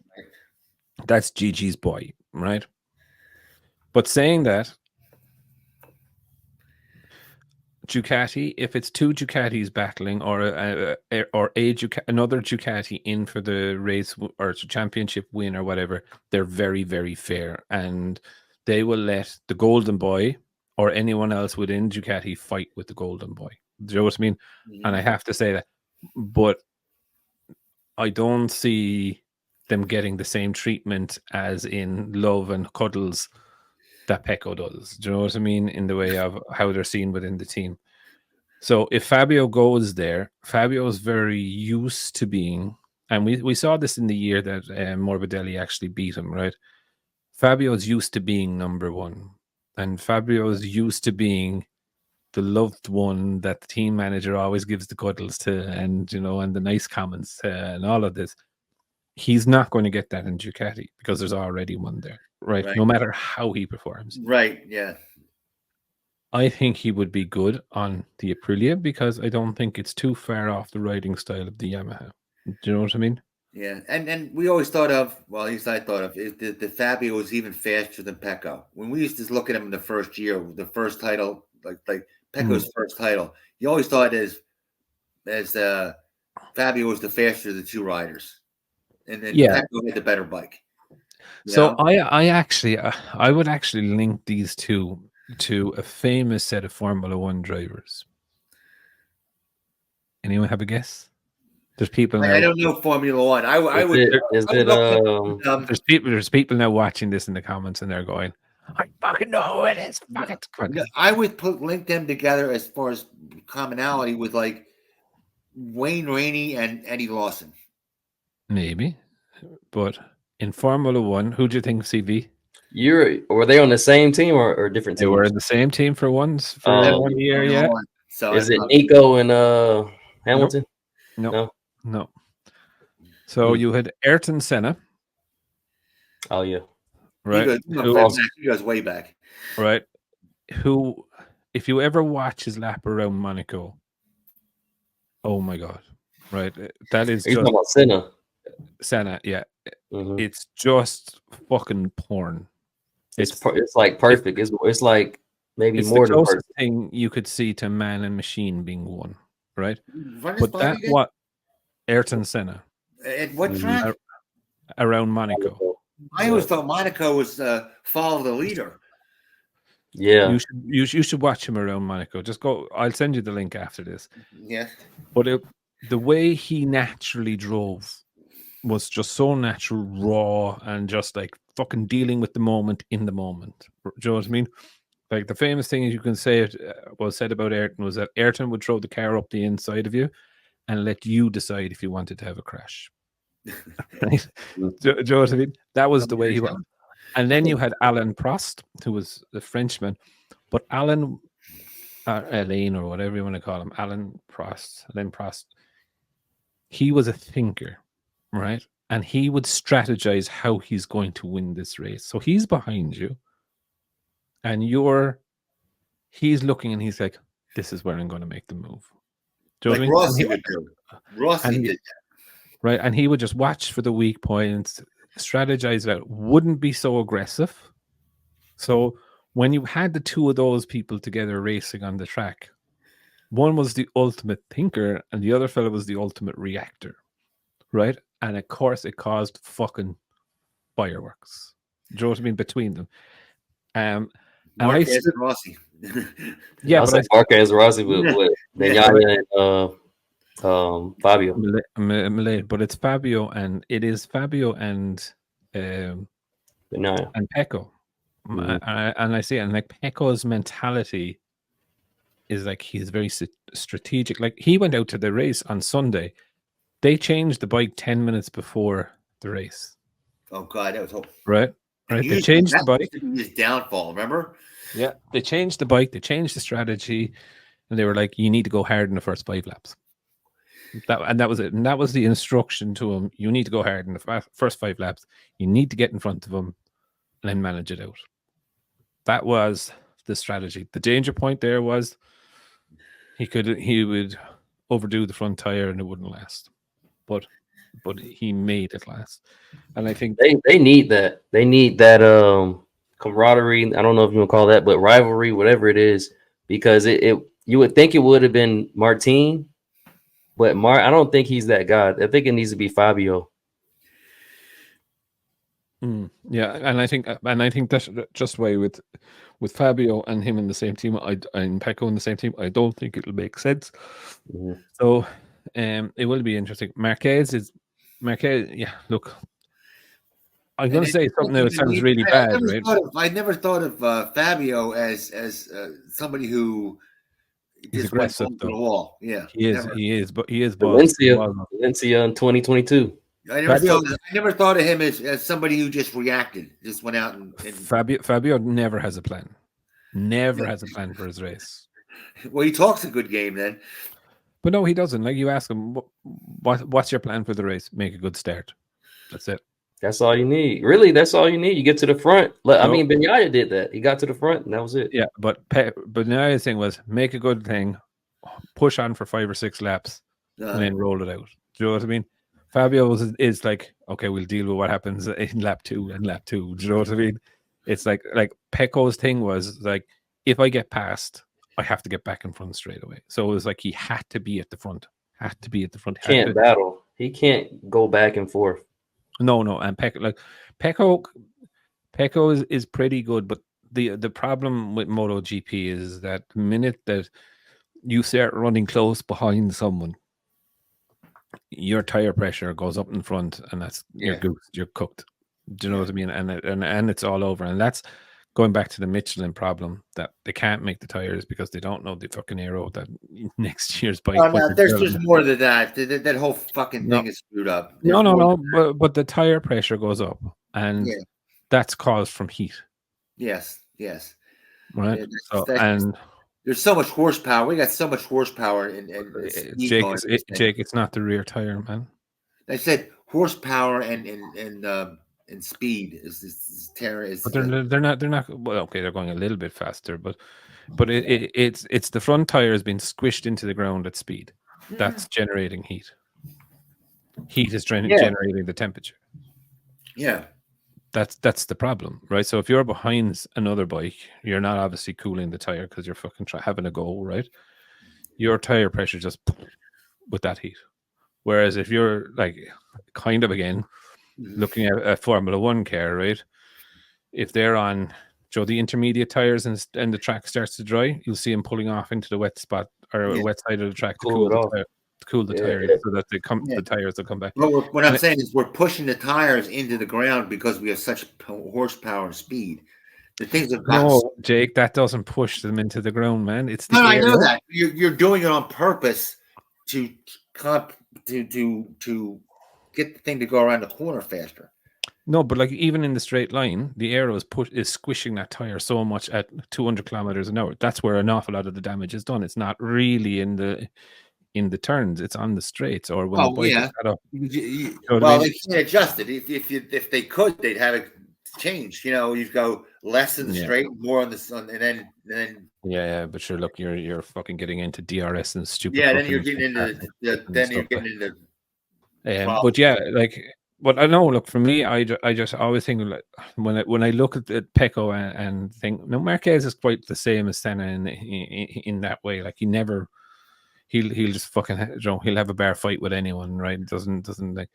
That's Gigi's boy, right? But saying that, Ducati, if it's two Ducatis battling or another Ducati in for the race or championship win or whatever, they're very, very fair, and they will let the golden boy or anyone else within Ducati fight with the golden boy. Do you know what I mean? Mm-hmm. And I have to say that, but I don't see them getting the same treatment as in love and cuddles that Pecco does. Do you know what I mean? In the way of how they're seen within the team. So if Fabio goes there, Fabio's very used to being, and we saw this in the year that Morbidelli actually beat him, right? Fabio's used to being number one, and Fabio's used to being the loved one that the team manager always gives the cuddles to, and you know, and the nice comments and all of this. He's not going to get that in Ducati because there's already one there, right? No matter how he performs. Right, yeah. I think he would be good on the Aprilia because I don't think it's too far off the riding style of the Yamaha. Do you know what I mean? Yeah, and we always thought of, well, at least I thought of, the Fabio was even faster than Pecco. When we used to look at him in the first year, the first title, like Pecco's first title, you always thought as Fabio was the faster of the two riders. And then Pecco had the better bike. So I would actually link these two to a famous set of Formula One drivers. Anyone have a guess? There's people now. I don't know Formula One. There's people now watching this in the comments and they're going, I fucking know who it is. I would link them together as far as commonality with like Wayne Rainey and Eddie Lawson. Maybe, but in Formula One, who do you think, CV? Were they on the same team or different teams? They were in the same team for 1 year, yeah. So is it Nico and Hamilton? No. So you had Ayrton Senna. Oh yeah, right. He goes way back. Right. Who, if you ever watch his lap around Monaco, oh my god, right? That is. Are you talking about Senna? Senna, yeah. Mm-hmm. It's just fucking porn. It's like perfect. It's like maybe it's more the than closest perfect thing you could see to man and machine being one, right? But what Ayrton Senna. At what track? Around Monaco. I always thought Monaco was follow the leader. Yeah, you should watch him around Monaco. Just go. I'll send you the link after this. Yeah, but the way he naturally drove was just so natural, raw, and just like fucking dealing with the moment in the moment. Do you know what I mean? Like the famous thing you can say was said about Ayrton was that Ayrton would throw the car up the inside of you and let you decide if you wanted to have a crash. Right? Do you know what I mean? That was the way he was. And then you had Alain Prost, who was the Frenchman, but Alain or whatever you want to call him, Alain Prost, he was a thinker, right? And he would strategize how he's going to win this race. So he's behind you, and he's looking, and he's like, "This is where I'm going to make the move." Do you know what I mean? Rossi would do. Rossi did that. Right, and he would just watch for the weak points, strategize it out, wouldn't be so aggressive. So when you had the two of those people together racing on the track, one was the ultimate thinker and the other fellow was the ultimate reactor, right? And of course, it caused fucking fireworks. Do you know what I mean? Between them. Marquez and Rossi. Yeah, but Marquez, Rossi with Benyaya and Fabio. Malay, but it's Fabio and Benyaya and Pecco. And I see it, and like Pecco's mentality is like he's very strategic. Like he went out to the race on Sunday. They changed the bike 10 minutes before the race. Oh God, that was horrible. Right. They changed the bike. His downfall, remember? Yeah, they changed the bike. They changed the strategy, and they were like, "You need to go hard in the first 5 laps." That was it. And that was the instruction to him. You need to go hard in the first 5 laps. You need to get in front of him, and then manage it out. That was the strategy. The danger point there was he would overdo the front tire and it wouldn't last. But he made it last. And I think they need that. They need that camaraderie. I don't know if you want to call that, but rivalry, whatever it is, because you would think it would have been Martin, but I don't think he's that guy. I think it needs to be Fabio. Yeah, and I think that's just way with Fabio and him in the same team, and Pecco in the same team. I don't think it'll make sense. Mm-hmm. So, it will be interesting. Marquez. Yeah, look, I'm going to say something that sounds really bad, right? I never thought of Fabio as somebody who is aggressive. The wall. Yeah, he is. But he is. Valencia in 2022. I never thought of him as somebody who just reacted, just went out and Fabio never has a plan. Never has a plan for his race. Well, he talks a good game then. But no, he doesn't. Like you ask him, what's your plan for the race? Make a good start. That's it. That's all you need. Really, that's all you need. You get to the front. I mean, Benyaya did that. He got to the front, and that was it. Yeah, but Benyaya's thing was make a good thing, push on for 5 or 6 laps, and then roll it out. Do you know what I mean? Fabio is like, okay, we'll deal with what happens in lap 2 and lap 2. Do you know what I mean? It's like Pecco's thing was like, if I get past, I have to get back in front straight away. So it was like he had to be at the front. Can't battle. He can't go back and forth. No, and Pecco is pretty good, but the problem with MotoGP is that the minute that you start running close behind someone, your tire pressure goes up in front, and that's you're cooked. Do you know what I mean? And it's all over. And that's going back to the Michelin problem that they can't make the tires because they don't know the fucking aero that next year's bike. There's more to that. That whole fucking thing is screwed up. But the tire pressure goes up, and that's caused from heat. Yes. Right. And there's so much horsepower. We got so much horsepower in Jake, it's not the rear tire, man. I said horsepower and speed is terror. But they're not. Well, okay, they're going a little bit faster, but it's the front tire has been squished into the ground at speed. That's generating heat. Heat is generating the temperature. Yeah. That's the problem, right? So if you're behind another bike, you're not obviously cooling the tire because you're fucking having a go, right? Your tire pressure just with that heat. Whereas if you're like kind of again looking at a Formula One car, right? If they're on the intermediate tires and the track starts to dry, you'll see them pulling off into the wet spot or wet side of the track to cool the tires so that the tires will come back. Well, what I'm saying is we're pushing the tires into the ground because we have such horsepower and speed. The things have No, Jake, that doesn't push them into the ground, man. It's the no, I air. know that you're doing it on purpose to get the thing to go around the corner faster. No, but like even in the straight line, the air is squishing that tire so much at 200 kilometers an hour. That's where an awful lot of the damage is done. It's not really in the turns; it's on the straights or when the bike is set up. Well, they can't adjust it. If they could, they'd have it changed. You go less in the straight, more on the sun, and then. Yeah, but sure. Look, you're fucking getting into DRS and stupid. Yeah, then you're getting into. But yeah, like. But I know, look, for me, I just always think like when I look at Pecco and think, no, Marquez is quite the same as Senna in that way. Like he'll just fucking, he'll have a bar fight with anyone, right? Doesn't like.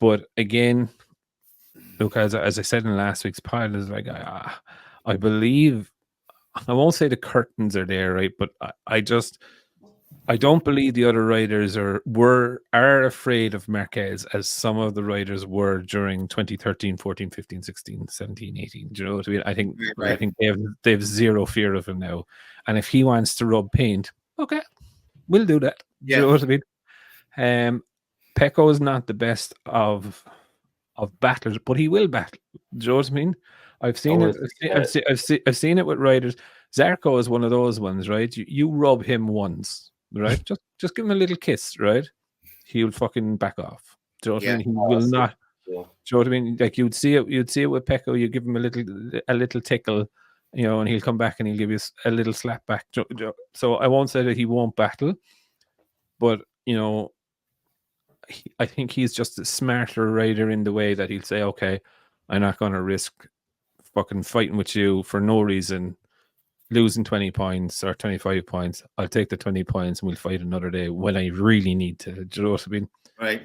But again, look, as I said in last week's pod, is like I believe, I won't say the curtains are there, right? But I don't believe the other riders are afraid of Marquez as some of the riders were during 2013, 14, 15, 16, 17, 18. Do you know what I mean? I think they have zero fear of him now. And if he wants to rub paint, okay, we'll do that. Yeah. Do you know what I mean? Pecco is not the best of battlers, but he will battle. Do you know what I mean? I've seen it. I've seen it with riders. Zarco is one of those ones, right? You rub him once. Right, just give him a little kiss, right? He'll fucking back off. Do you know what I mean? He will not. Do you know what I mean? Like you'd see it with Pecco. You give him a little tickle, and he'll come back and he'll give you a little slap back. So I won't say that he won't battle, but I think he's just a smarter rider in the way that he'll say, okay, I'm not going to risk fucking fighting with you for no reason. Losing 20 points or 25 points, I'll take the 20 points and we'll fight another day when I really need to. Do you know what I mean? Right.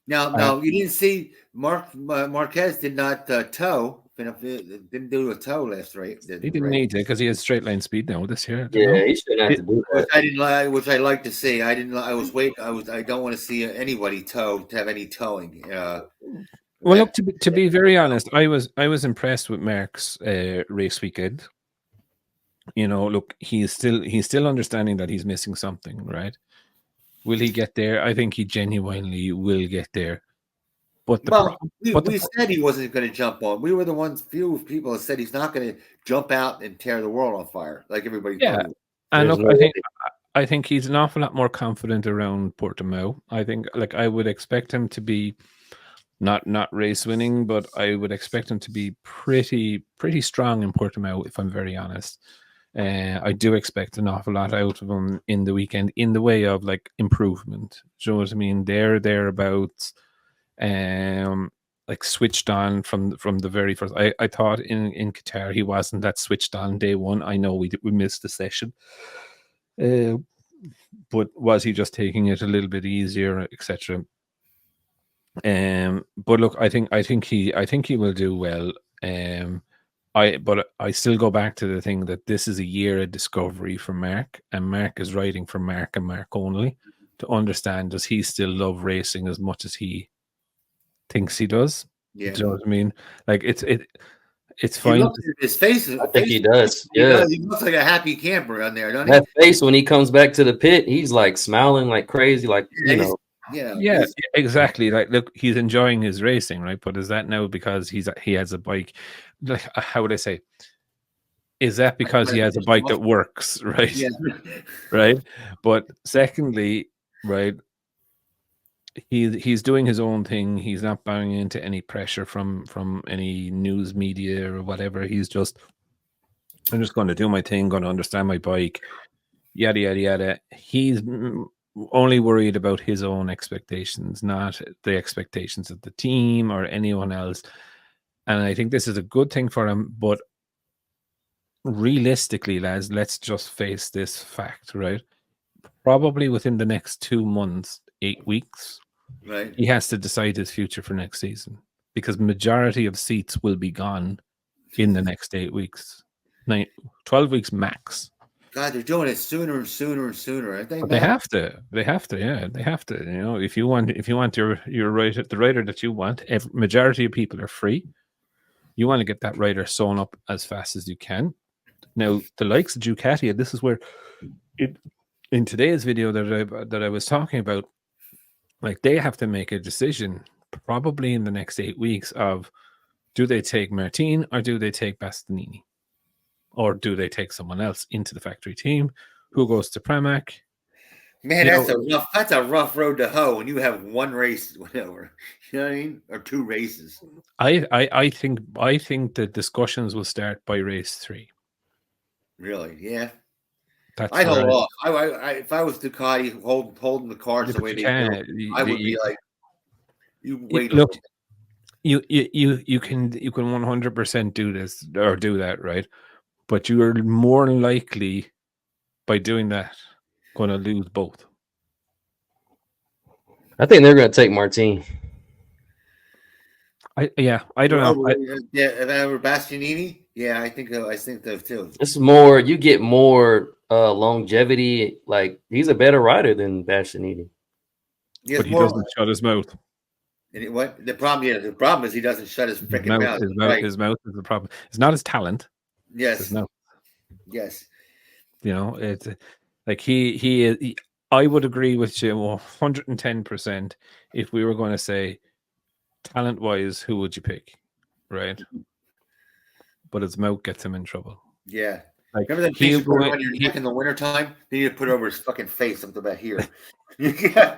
Now, you didn't see Marquez did not tow. Didn't do a tow last race. He didn't need to because he has straight line speed now this year. Yeah, he shouldn't have to do that. Which I like to see. I don't want to see anybody to have any towing. Well, look, to be very honest, I was impressed with Mark's race weekend. Look, he's still understanding that he's missing something, right? Will he get there? I think he genuinely will get there. But we said he wasn't going to jump on. We were the few people that said he's not going to jump out and tear the world on fire like everybody. Yeah, and look, I think he's an awful lot more confident around Portimao. I think, like, I would expect him to be not race winning, but I would expect him to be pretty strong in Portimao, if I'm very honest. I do expect an awful lot out of him in the weekend in the way of like improvement. Do you know what I mean? Thereabouts, like switched on from the very first. I thought in Qatar he wasn't that switched on day one. I know we missed the session, but was he just taking it a little bit easier, etc. But look, I think he will do well. But I still go back to the thing that this is a year of discovery for Mark, and Mark is riding for Mark and Mark only to understand, does he still love racing as much as he thinks he does? Yeah. Do you know what I mean? Like it's fine. His face, I think he does. Yeah, he looks like a happy camper on there, doesn't he? That face when he comes back to the pit, he's like smiling like crazy, like Yeah, exactly. Like, look, he's enjoying his racing, right? But is that now because he has a bike? Like, how would I say? Is that because he has a bike that works, right? Yeah. Right. But secondly, right, he's doing his own thing. He's not bowing into any pressure from any news media or whatever. He's just, I'm just going to do my thing, going to understand my bike, yada yada yada. He's only worried about his own expectations, not the expectations of the team or anyone else. And I think this is a good thing for him. But realistically, lads, let's just face this fact, right? Probably within the next 2 months, 8 weeks, right, he has to decide his future for next season, because majority of seats will be gone in the next 8 weeks, 12 weeks max. God, they're doing it sooner and sooner and sooner. Aren't they? But they have to. Yeah, they have to. You know, if you want your rider, the rider that you want, majority of people are free. You want to get that rider sewn up as fast as you can. Now, the likes of Ducati, and this is where in today's video that I was talking about, like they have to make a decision probably in the next 8 weeks of do they take Martin or do they take Bastianini? Or do they take someone else into the factory team? Who goes to Pramac? Man, that's a rough road to hoe when you have one race, whatever. You know what I mean? Or 2 races. I think the discussions will start by race 3. Really? Yeah. That's I hold off. If I was Ducati holding the cards the way they do, I would be like, you wait. Look, you can 100% do this or do that, right? But you are more likely by doing that going to lose both. I think they're going to take Martin. I don't know. Over Bastianini. Yeah, I think so too. It's more. You get more longevity. Like he's a better rider than Bastianini. But he doesn't shut his mouth. And what the problem? Yeah, the problem is he doesn't shut his freaking mouth. His mouth is the problem. It's not his talent. Yes. Yes. You know, it's like he I would agree with you 110% if we were going to say talent wise, who would you pick? Right. But his mouth gets him in trouble. Yeah. Like, remember that thing on your neck in the wintertime? Then you put over his fucking face something about here. yeah.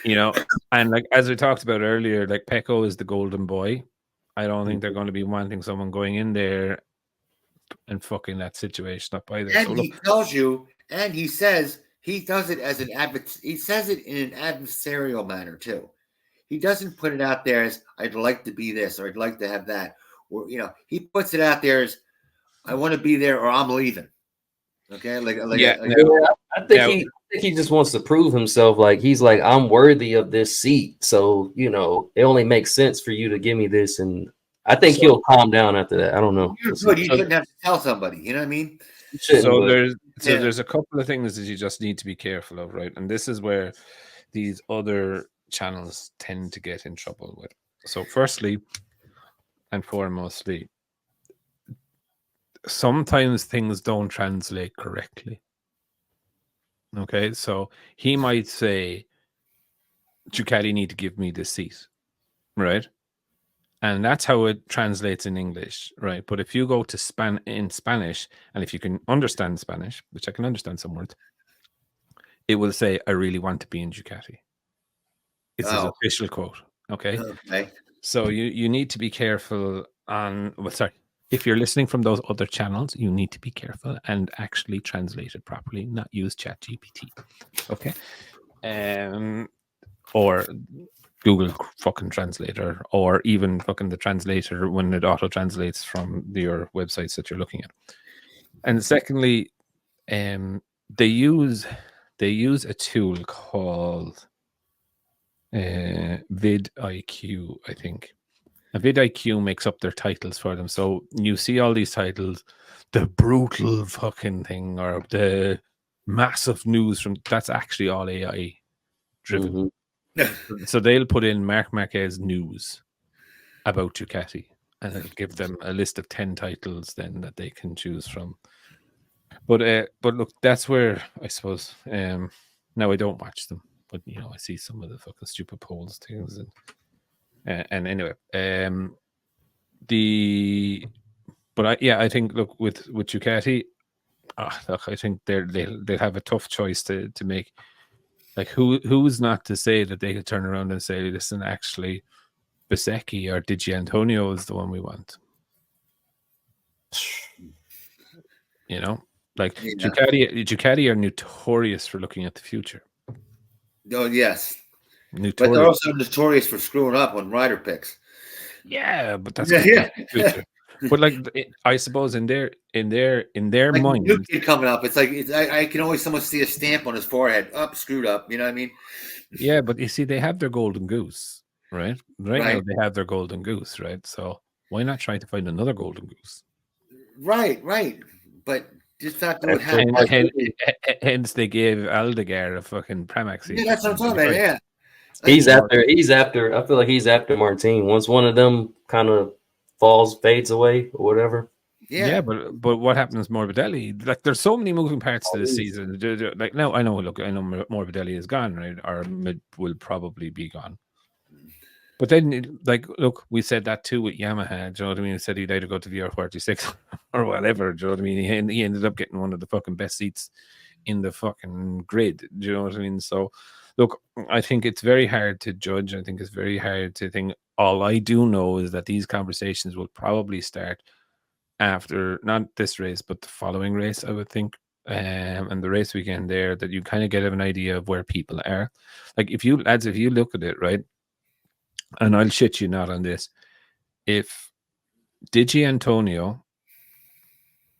You know, and like as we talked about earlier, like Pecco is the golden boy. I don't think they're going to be wanting someone going in there and fucking that situation up either. And he tells you, and he says he does it as he says it in an adversarial manner too. He doesn't put it out there as I'd like to be this or I'd like to have that. Or he puts it out there as I want to be there or I'm leaving. Okay, I think he just wants to prove himself. Like he's like, I'm worthy of this seat. So it only makes sense for you to give me this. And I think he'll calm down after that. I don't know. You're good. You shouldn't have to tell somebody. You know what I mean? So there's a couple of things that you just need to be careful of, right? And this is where these other channels tend to get in trouble with. So firstly and foremostly, sometimes things don't translate correctly. Okay, so he might say, Ducati need to give me this seat, right? And that's how it translates in English, right? But if you go to in Spanish, and if you can understand Spanish, which I can understand some words, it will say, I really want to be in Ducati. It's his official quote, okay? So you need to be careful on, if you're listening from those other channels, you need to be careful and actually translate it properly, not use ChatGPT, okay? Or Google fucking translator, or even fucking the translator when it auto translates from your websites that you're looking at. And secondly, they use a tool called vidIQ, I think. And vidIQ makes up their titles for them. So you see all these titles, the brutal fucking thing, or the massive news that's actually all AI driven. Mm-hmm. So they'll put in Marc Marquez news about Ducati, and it'll give them a list of 10 titles then that they can choose from. But look, that's where I suppose. Now I don't watch them, but I see some of the fucking stupid polls things, and anyway, I think look with Ducati, look, I think they'll have a tough choice to make. Like who's not to say that they could turn around and say, listen, actually, Bisecchi or Di Giannantonio is the one we want. Ducati are notorious for looking at the future. Oh yes, notorious. But they're also notorious for screwing up on rider picks. Yeah, but that's the future. But I suppose in their like mind, new kid coming up, it's like I can always someone see a stamp on his forehead, screwed up. You know what I mean? Yeah, but you see, they have their golden goose, right? Right now, they have their golden goose, right? So why not try to find another golden goose? Right. But just not doing hence they gave Aldegar a fucking Pramac seat. Yeah, that's what I'm talking about. Yeah, he's after. I feel like he's after Martin. Once one of them kind of fades away or whatever. Yeah, but what happens to Morbidelli? Like, there's so many moving parts to this season. Like, now I know Morbidelli is gone, right? Or will probably be gone. But then, like, look, we said that too with Yamaha. Do you know what I mean? He said he'd either go to the VR46 or whatever. Do you know what I mean? He ended up getting one of the fucking best seats in the fucking grid. Do you know what I mean? So, look, I think it's very hard to judge. I think it's very hard to think. All I do know is that these conversations will probably start after not this race, but the following race, I would think. And the race weekend there, that you kind of get an idea of where people are. Like, if you look at it, right? And I'll shit you not on this. If Digi Antonio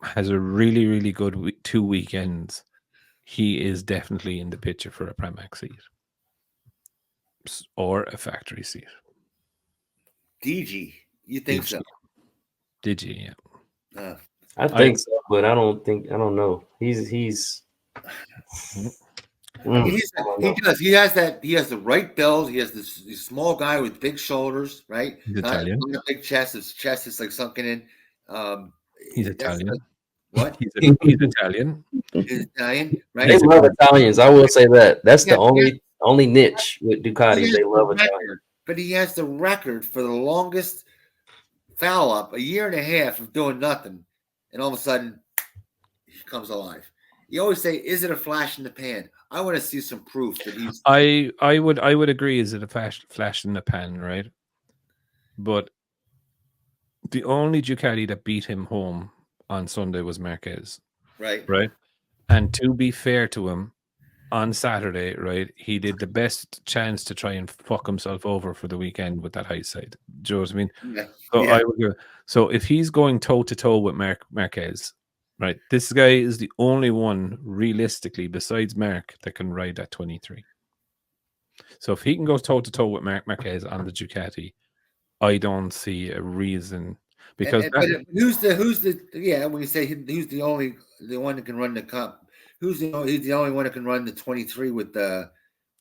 has a really, really good 2 weekends, he is definitely in the picture for a Pramac seat or a factory seat. DG, you think so? Digi, yeah. I think so, but I don't know. He's he does. He has the right build. He has this small guy with big shoulders, right? He's Italian. Not a big chest. His chest is like sunken in. He's Italian. What? He's Italian. He's Italian, right? They love Italians. I will say that. That's the only niche with Ducati. They love Italians. But he has the record for the longest foul up, a year and a half of doing nothing, and all of a sudden he comes alive. You always say, "Is it a flash in the pan?" I want to see some proof that he's. I would agree. Is it a flash in the pan, right? But the only Ducati that beat him home on Sunday was Marquez, right? And to be fair to him, on Saturday, right, he did the best chance to try and fuck himself over for the weekend with that high side. Do you know what I mean? Yeah. So I would go. So if he's going toe to toe with Marquez, right, this guy is the only one realistically besides Mark that can ride at 23. So if he can go toe to toe with Marquez on the Ducati, I don't see a reason. Because but who's the when you say who's the one that can run the cup? He's the only one that can run the 23 with the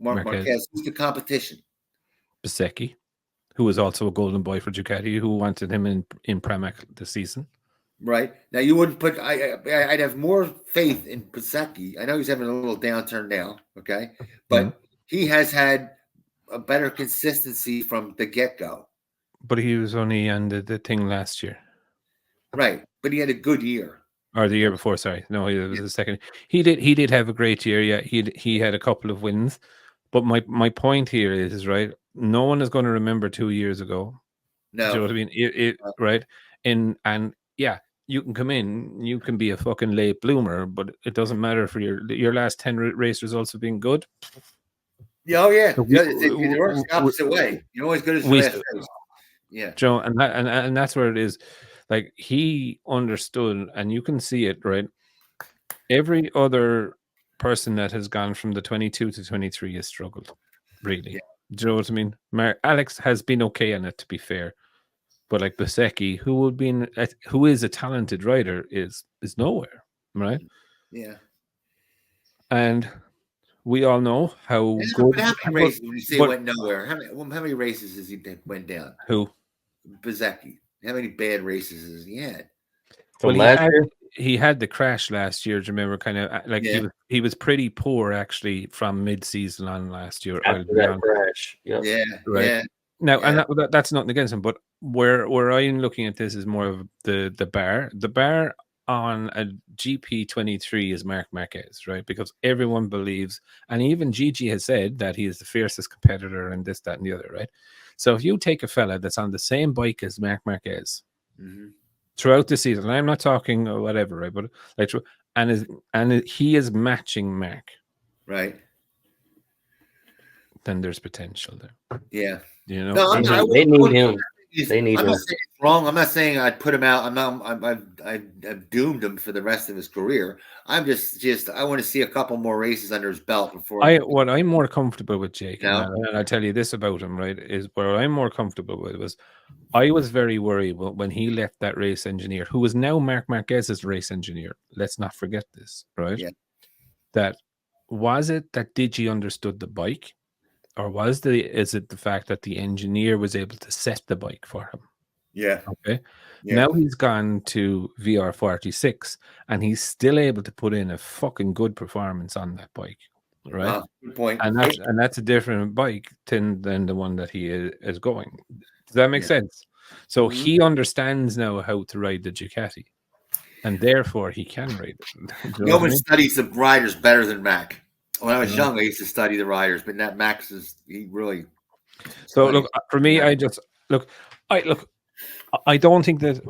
Marquez. Who's the competition? Bezzecchi, who was also a golden boy for Ducati, who wanted him in Pramac this season. Right. Now you wouldn't put I'd have more faith in Bezzecchi. I know he's having a little downturn now, okay? But he has had a better consistency from the get-go. But he was only on the thing last year. Right. But he had a good year. Or the year before, sorry. No, it was the second. He did have a great year. Yeah, he had a couple of wins. But my point here is right. No one is going to remember 2 years ago. No, do you know what I mean? Right. And yeah, you can come in, you can be a fucking late bloomer, but it doesn't matter for your last 10 race results have been good. Oh yeah, it works the opposite way. You're always good as your last race. Yeah, Joe, and that's where it is. Like, he understood, and you can see it, right? Every other person that has gone from the 22 to 23 has struggled, really. Yeah. Do you know what I mean? Alex has been okay on it, to be fair, but like Bezzecchi, who is a talented rider, is nowhere, right? Yeah, and we all know how good. How many races when you say went nowhere? How many races has he went down? Who? Bezzecchi. How many bad races has he had? Well, he had the crash last year. Do you remember? Kind of like he was pretty poor actually from mid-season on last year. After that crash, yeah. Now, and that's nothing against him, but where I'm looking at this is more of the bar. The bar on a GP23 is Marc Marquez, right? Because everyone believes, and even Gigi has said that he is the fiercest competitor and this, that, and the other, right? So if you take a fella that's on the same bike as Marc Marquez throughout the season, and I'm not talking whatever, right? But like, and he is matching Marc, right? Then there's potential there. Yeah, you know, they need him. They need I'm him. not saying it's wrong. I'm not saying I'd put him out. I've doomed him for the rest of his career. I'm just I want to see a couple more races under his belt before. What I'm more comfortable with, Jake, and I'll tell you this about him, right? Is where I'm more comfortable with was I was very worried when he left that race engineer, who is now Marc Marquez's race engineer. Let's not forget this, right? Yeah. That was it that Digi understood the bike? Or is it the fact that the engineer was able to set the bike for him? Yeah. Okay. Yeah. Now he's gone to VR46 and he's still able to put in a fucking good performance on that bike. Right. Good point. And that's a different bike than the one that he is going. Does that make sense? So he understands now how to ride the Ducati. And therefore he can ride it. No one studies the riders better than Mac. When I was young, I used to study the riders, but that Max he really. So look, for me, I don't think that.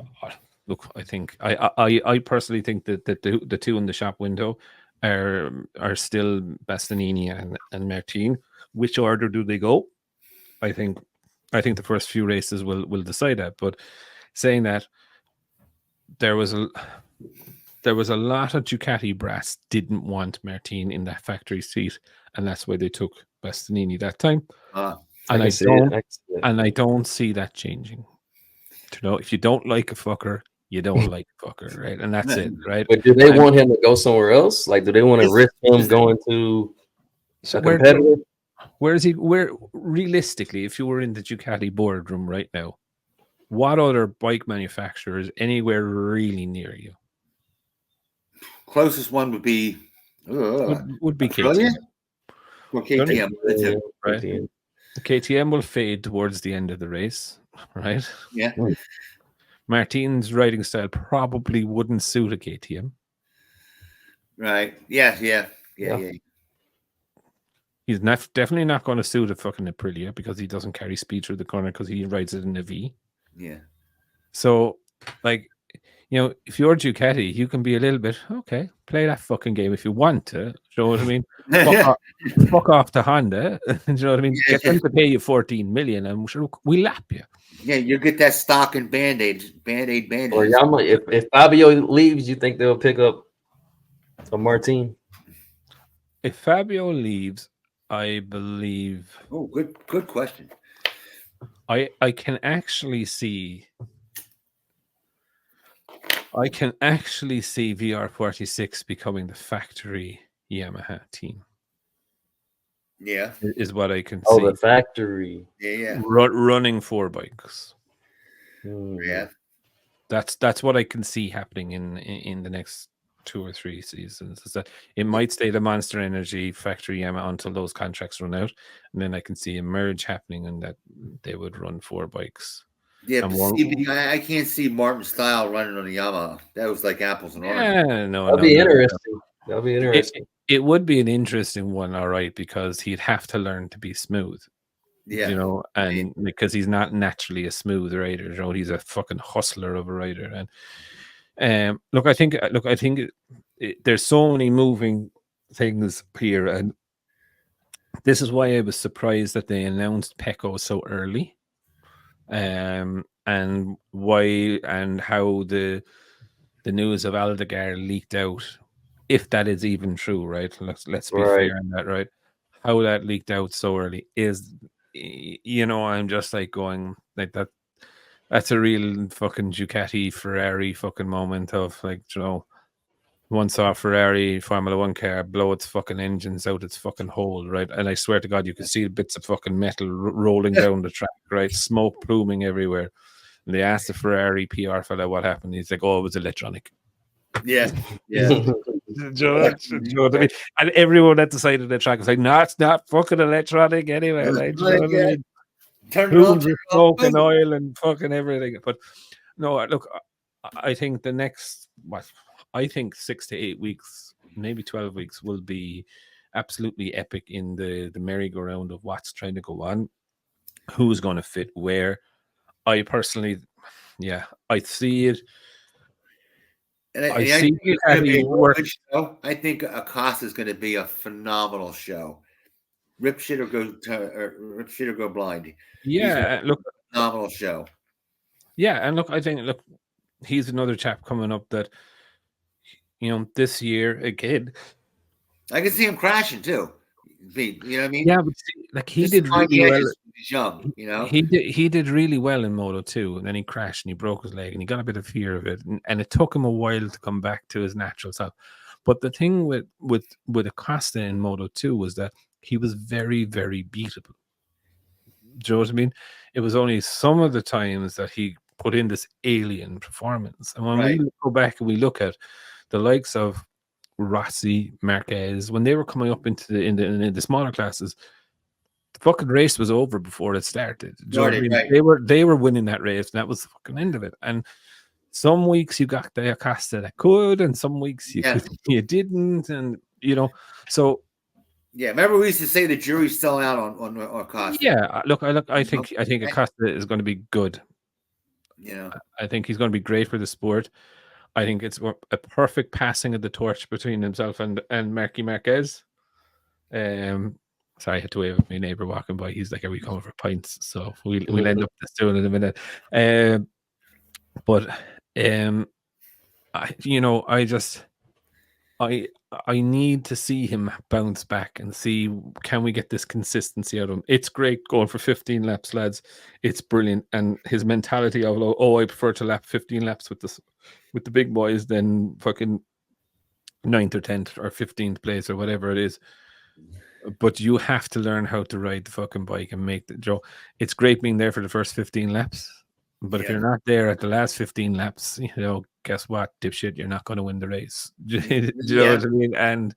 Look, I personally think that the two in the shop window are still Bastianini and Martin. Which order do they go? I think the first few races will decide that. But saying that, there was a lot of Ducati brass didn't want Martin in that factory seat, and that's why they took Bastianini that time. And I don't see that changing. You know, if you don't like a fucker, you don't like a fucker, right? And that's it, right? But do they want him to go somewhere else? Like, do they want to risk him going to a competitor? Where is he? Where realistically, if you were in the Ducati boardroom right now, what other bike manufacturer is anywhere really near you? Closest one would be KTM. Well, KTM, right? The KTM will fade towards the end of the race, right? Yeah. Martin's riding style probably wouldn't suit a KTM. Right. Yeah. He's definitely not going to suit a fucking Aprilia because he doesn't carry speed through the corner because he rides it in a V. Yeah. So, like, you know, if you're Ducati, you can be a little bit, okay, play that fucking game if you want to. You know what I mean? Fuck off to Honda. Do you know what I mean? Get them to pay you 14 million and we lap you. Yeah, you get that stock and band-aid. Or if Fabio leaves, you think they'll pick up a Martin? If Fabio leaves, I believe. Oh, good question. I can actually see VR46 becoming the factory Yamaha team. Yeah, is what I can see. Oh, the factory. Yeah. Running 4 bikes. Yeah, that's what I can see happening in the next 2 or 3 seasons. Is that it might stay the Monster Energy factory Yamaha until those contracts run out, and then I can see a merge happening, and that they would run 4 bikes. Yeah, I can't see Martin Style running on the Yamaha. That was like apples and oranges. Yeah, that'll be interesting. That'll be interesting. It would be an interesting one, all right, because he'd have to learn to be smooth. Yeah, you know, and because he's not naturally a smooth rider, you know, he's a fucking hustler of a rider. And look, I think there's so many moving things here, and this is why I was surprised that they announced Pecco so early. And why and how the news of Aldegar leaked out, if that is even true, right? Let's be fair on that, right? How that leaked out so early is, you know, I'm just like going like that. That's a real fucking Ducati Ferrari fucking moment of, like, you know, once saw a Ferrari Formula 1 car blow its fucking engines out its fucking hole, right? And I swear to God, you could see bits of fucking metal rolling down the track, right? Smoke pluming everywhere. And they asked the Ferrari PR fella what happened. He's like, oh, it was electronic. Yeah. George, and everyone at the side of the track was like, no, it's not fucking electronic anyway. Like, Turn it on, smoking oil and fucking everything. But no, look, I think the next, I think 6 to 8 weeks, maybe 12 weeks will be absolutely epic in the merry-go-round of what's trying to go on, who's going to fit where. I personally, I see it. And I think it's going to be a good show. I think Acosta is going to be a phenomenal show. Rip shit or go blind. Yeah, look, phenomenal show. Yeah, and look, I think he's another chap coming up that, you know, this year again. I can see him crashing too. You know what I mean? Yeah, but see, like he did really well. He's young, you know. He did really well in Moto 2, and then he crashed and he broke his leg and he got a bit of fear of it, and it took him a while to come back to his natural self. But the thing with Acosta in Moto 2 was that he was very, very beatable. Do you know what I mean? It was only some of the times that he put in this alien performance. And when Right. we go back and we look at the likes of Rossi, Marquez, when they were coming up into the smaller classes, the fucking race was over before it started. Do you know what I mean? Right. They were winning that race, and that was the fucking end of it. And some weeks you got the Acosta that could, and some weeks you didn't, and so. Yeah, remember we used to say the jury's still out on Acosta. Yeah, look, I think Acosta is going to be good. I think he's going to be great for the sport. I think it's a perfect passing of the torch between himself and Marky Marquez. Sorry, I had to wave at my neighbor walking by. He's like, "Are we coming for pints?" So we'll end up just doing it in a minute. But I need to see him bounce back and see, can we get this consistency out of him. It's great going for 15 laps, lads. It's brilliant. And his mentality of, I prefer to lap 15 laps with the big boys than fucking 9th or 10th or 15th place or whatever it is. But you have to learn how to ride the fucking bike and make the Joe. It's great being there for the first 15 laps. But if you're not there at the last 15 laps, guess what, dipshit, you're not going to win the race. Do you know what I mean? And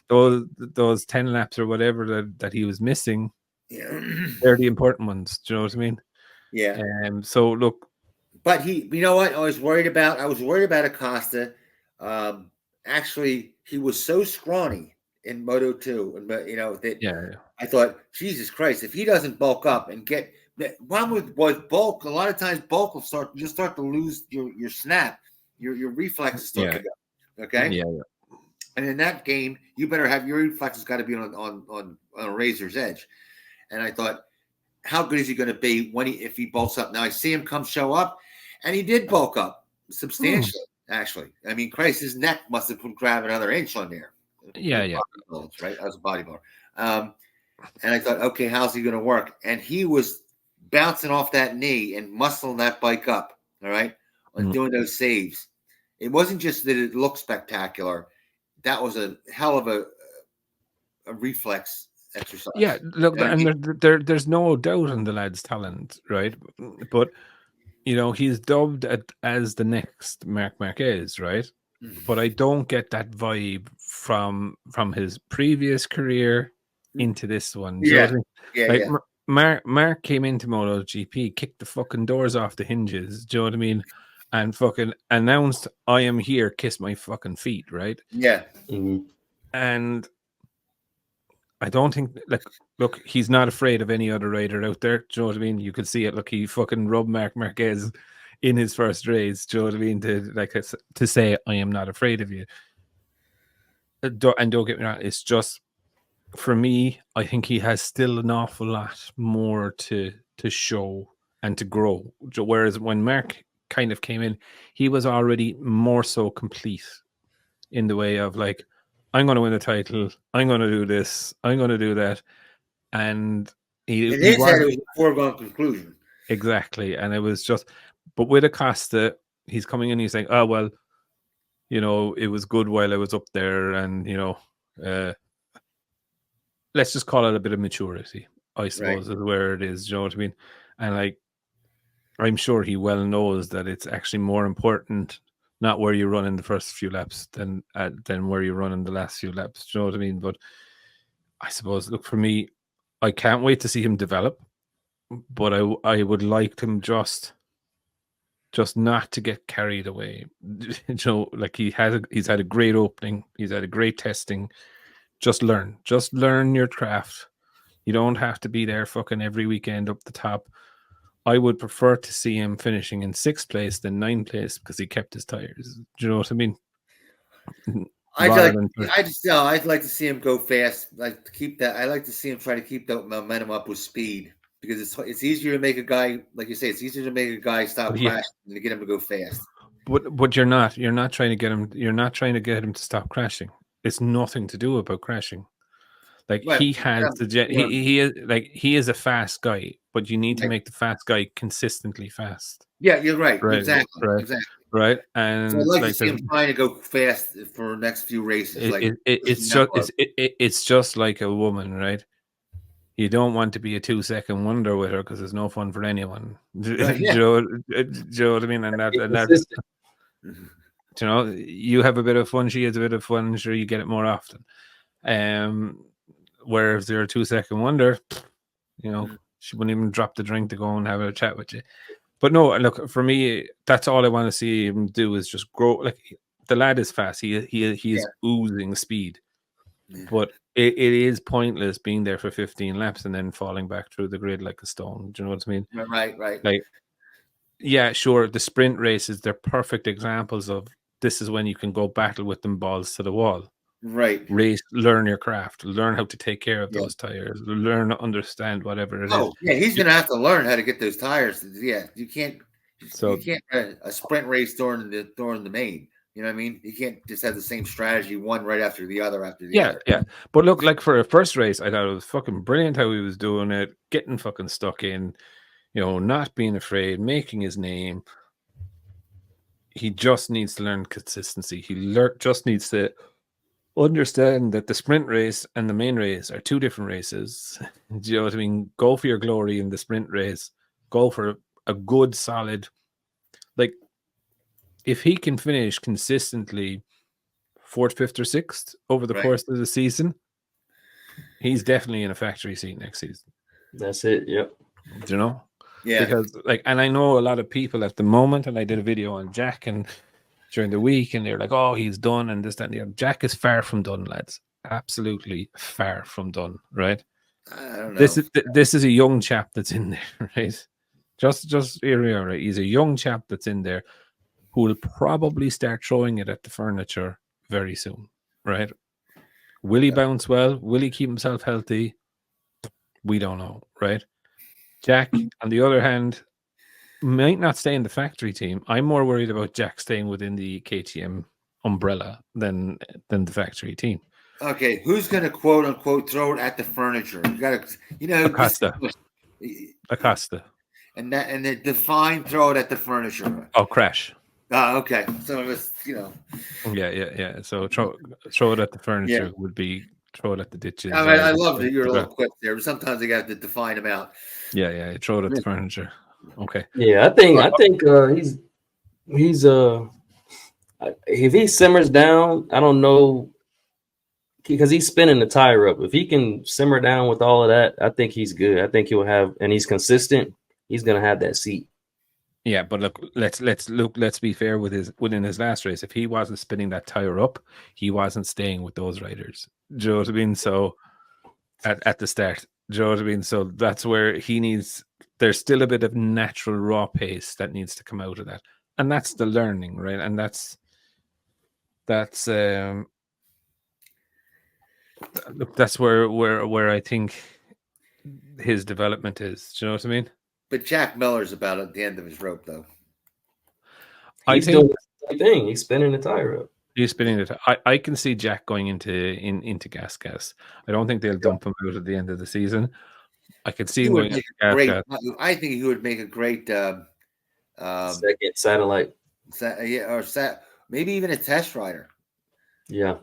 those 10 laps or whatever that he was missing, they're the important ones. Do you know what I mean? Yeah. So look, but you know what? I was worried about Acosta. Actually, he was so scrawny in Moto 2, that I thought, Jesus Christ, if he doesn't bulk up and get. One with bulk, a lot of times bulk will start to lose your snap, your reflexes start to go. Okay. Yeah. And in that game, you better have your reflexes got to be on a razor's edge. And I thought, how good is he going to be if he bulks up? Now I see him show up, and he did bulk up substantially. Actually, I mean, Christ, his neck must have grabbed another inch on there. Yeah. Right, I was a bodybuilder. And I thought, okay, how's he going to work? And he was bouncing off that knee and muscling that bike up, all right, and doing those saves. It wasn't just that it looked spectacular. That was a hell of a reflex exercise. Yeah, look, and there's no doubt in the lad's talent, right? But, he's dubbed as the next Marc Marquez, right? Mm-hmm. But I don't get that vibe from his previous career into this one. Mark came into MotoGP, kicked the fucking doors off the hinges, do you know what I mean? And fucking announced, I am here, kiss my fucking feet, right? Yeah. Mm-hmm. And I don't think, look, he's not afraid of any other rider out there, do you know what I mean? You could see it, look, he fucking rubbed Marc Marquez in his first race, do you know what I mean? To say, I am not afraid of you. And don't get me wrong, it's just, for me, I think he has still an awful lot more to show and to grow. Whereas when Mark kind of came in, he was already more so complete in the way of I'm going to win the title, I'm going to do this, I'm going to do that. And it was a foregone conclusion. Exactly. And it was just, but with Acosta, he's coming in, he's saying, oh, well, it was good while I was up there, and, let's just call it a bit of maturity, I suppose, is where it is. Do you know what I mean? And I'm sure he well knows that it's actually more important not where you run in the first few laps than where you run in the last few laps. Do you know what I mean? But I suppose, look, for me, I can't wait to see him develop. But I would like him just not to get carried away. He's had a great opening, he's had a great testing. Just learn your craft. You don't have to be there fucking every weekend up the top. I would prefer to see him finishing in 6th place than 9th place because he kept his tires. Do you know what I mean? I'd like to see him go fast. I like to see him try to keep the momentum up with speed, because it's easier to make a guy, like you say, it's easier to make a guy stop crashing than to get him to go fast. But you're not trying to get him. You're not trying to get him to stop crashing. It's nothing to do about crashing. He has he is a fast guy, but you need to make the fast guy consistently fast. Yeah, you're right. Exactly. Right. And so I'd like to see him trying to go fast for the next few races. It's just like a woman, right? you don't want to be a 2-second wonder with her because it's no fun for anyone. Do Yeah. you know what I mean? And that, Consistent. you know, you have a bit of fun, she has a bit of fun, sure, you get it more often. Whereas they're a 2-second wonder, you know, she wouldn't even drop the drink to go and have a chat with you. But no, look, for me, that's all I want to see him do is just grow. Like, the lad is fast. He is oozing speed. Yeah. But it is pointless being there for 15 laps and then falling back through the grid like a stone. Do you know what I mean? Right. Like, yeah, sure, the sprint races, they're perfect examples of this is when you can go battle with them balls to the wall. Right. Race, learn your craft, learn how to take care of those tires, learn to understand whatever it is. Yeah, he's going to have to learn how to get those tires. Yeah, you can't a sprint race during the main. You know what I mean? You can't just have the same strategy, one right after the other after the other. Yeah. But look, like for a first race, I thought it was fucking brilliant how he was doing it, getting fucking stuck in, you know, not being afraid, making his name. He just needs to learn consistency. He just needs to understand that the sprint race and the main race are two different races. Do you know what I mean? Go for your glory in the sprint race. Go for a good, solid, like, if he can finish consistently 4th, 5th, or 6th over the course of the season, he's definitely in a factory seat next season. That's it. Yep. Do you know? Yeah. Because, like, and I know a lot of people at the moment, and I did a video on Jack and during the week, and they're like, "Oh, he's done," and this, that, and the other. Jack is far from done, lads. Absolutely far from done. Right? I don't know. This is a young chap that's in there, right? Just here, right? He's a young chap that's in there who will probably start throwing it at the furniture very soon, right? Will he bounce well? Will he keep himself healthy? We don't know, right? Jack, on the other hand, might not stay in the factory team. I'm more worried about Jack staying within the KTM umbrella than the factory team. Okay, who's going to quote unquote throw it at the furniture? You got to, you know, Acosta, and the define throw it at the furniture. Oh, crash. Oh, okay. So it was, you know. Yeah. So throw it at the furniture would be throw it at the ditches. I mean, I love your little quip there, but sometimes you got to define them out. Yeah. Throw it at the furniture. Okay. Yeah, I think he's if he simmers down, I don't know, because he's spinning the tire up. If he can simmer down with all of that, I think he's good. I think he'll have, and he's consistent. He's gonna have that seat. Yeah, but look, let's be fair within his last race. If he wasn't spinning that tire up, he wasn't staying with those riders. Do you know what I mean? So at the start, do you know what I mean? So that's where he needs. There's still a bit of natural raw pace that needs to come out of that, and that's the learning, right? And that's where I think his development is. Do you know what I mean? But Jack Miller's about at the end of his rope, though. He's doing the same thing. He's spinning the tire up. He's spinning it. I can see Jack going into gas. I don't think they'll dump him out at the end of the season. I could see him going into gas. I think he would make a great second satellite. Maybe even a test rider. Yeah.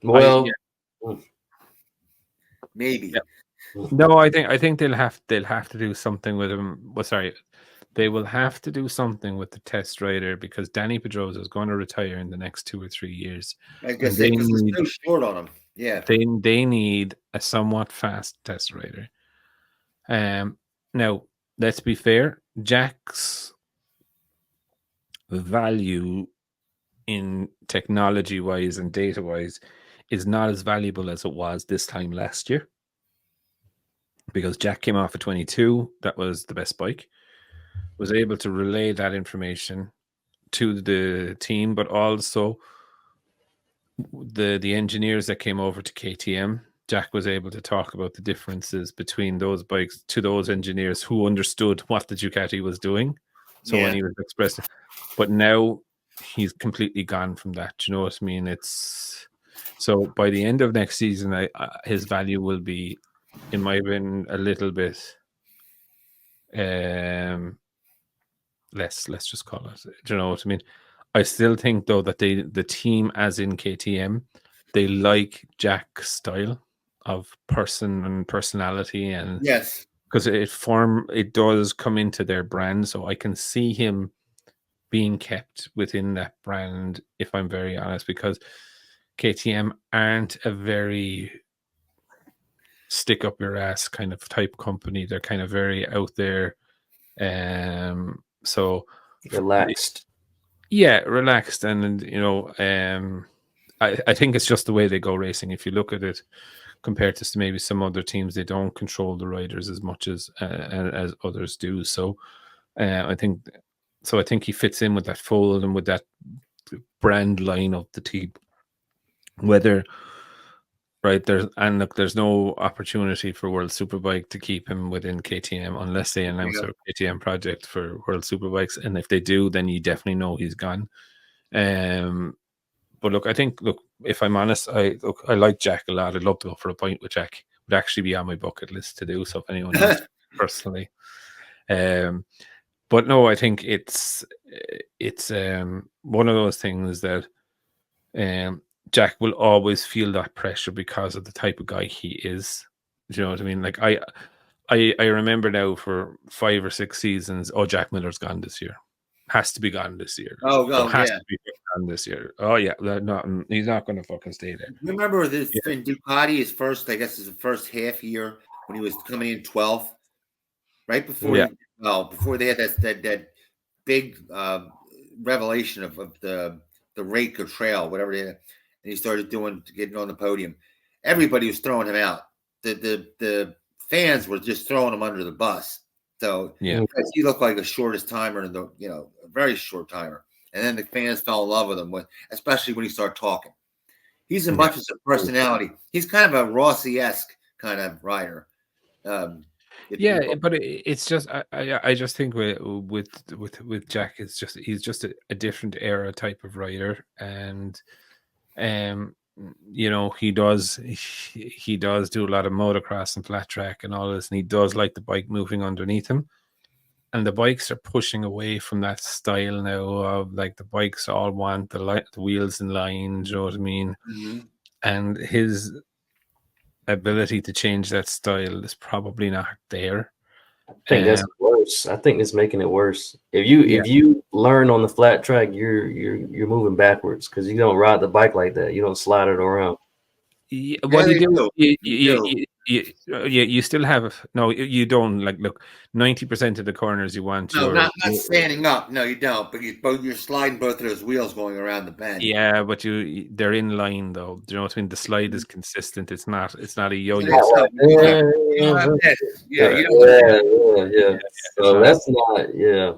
Well, maybe. Yeah. No, I think they'll have to do something with him. Well, sorry, they will have to do something with the test rider because Danny Pedrosa is going to retire in the next 2 or 3 years. I guess because it's so short on him. Yeah, they need a somewhat fast test rider. Now let's be fair. Jack's value in technology wise and data wise is not as valuable as it was this time last year. Because Jack came off at 22, that was the best bike, was able to relay that information to the team, but also the engineers that came over to KTM. Jack was able to talk about the differences between those bikes to those engineers who understood what the Ducati was doing. So when he was expressing, but now he's completely gone from that. Do you know what I mean? It's so by the end of next season, his value will be, in my opinion, a little bit less. Let's just call it. Do you know what I mean? I still think though that the team, as in KTM, they like Jack's style of person and personality, and Yes. because it does come into their brand. So I can see him being kept within that brand, if I'm very honest, because KTM aren't a very stick up your ass kind of type company. They're kind of very out there. So Relaxed. Yeah, relaxed. And I think it's just the way they go racing. If you look at it compared to maybe some other teams, they don't control the riders as much as others do. So I think he fits in with that fold and with that brand line of the team. Whether there's no opportunity for World Superbike to keep him within KTM unless they announce a KTM project for World Superbikes, and if they do, then you definitely know he's gone. But look, if I'm honest, I like Jack a lot. I'd love to go for a pint with Jack. It would actually be on my bucket list to do so if anyone knows personally. But no, I think it's one of those things that Jack will always feel that pressure because of the type of guy he is. Do you know what I mean? Like I remember now for 5 or 6 seasons, Jack Miller's gone this year. Has to be gone this year. Has to be gone this year. Oh yeah, he's not going to fucking stay there. Remember this in Ducati, his first half year when he was coming in 12th, right before before they had that big revelation of the rake or trail, whatever they had, and he started getting on the podium. Everybody was throwing him out. The fans were just throwing him under the bus. So he looked like the shortest timer in a very short timer. And then the fans fell in love with him, especially when he started talking. He's as much as a personality. He's kind of a Rossi-esque kind of rider. But it's just I just think with Jack, he's just a different era type of rider, and he does do a lot of motocross and flat track and all this, and he does like the bike moving underneath him. And the bikes are pushing away from that style now of like the bikes all want the wheels in line, do you know what I mean? Mm-hmm. And his ability to change that style is probably not there. I think that's worse. I think it's making it worse. If you learn on the flat track, you're moving backwards because you don't ride the bike like that. You don't slide it around. Yeah, what you still have you don't look 90% of the corners you want to. No, not standing up. No, you don't. But you're sliding both of those wheels going around the bend. Yeah, but they're in line though. Do you know what I mean? The slide is consistent. It's not a yo-yo. Yeah. So that's not. Yeah.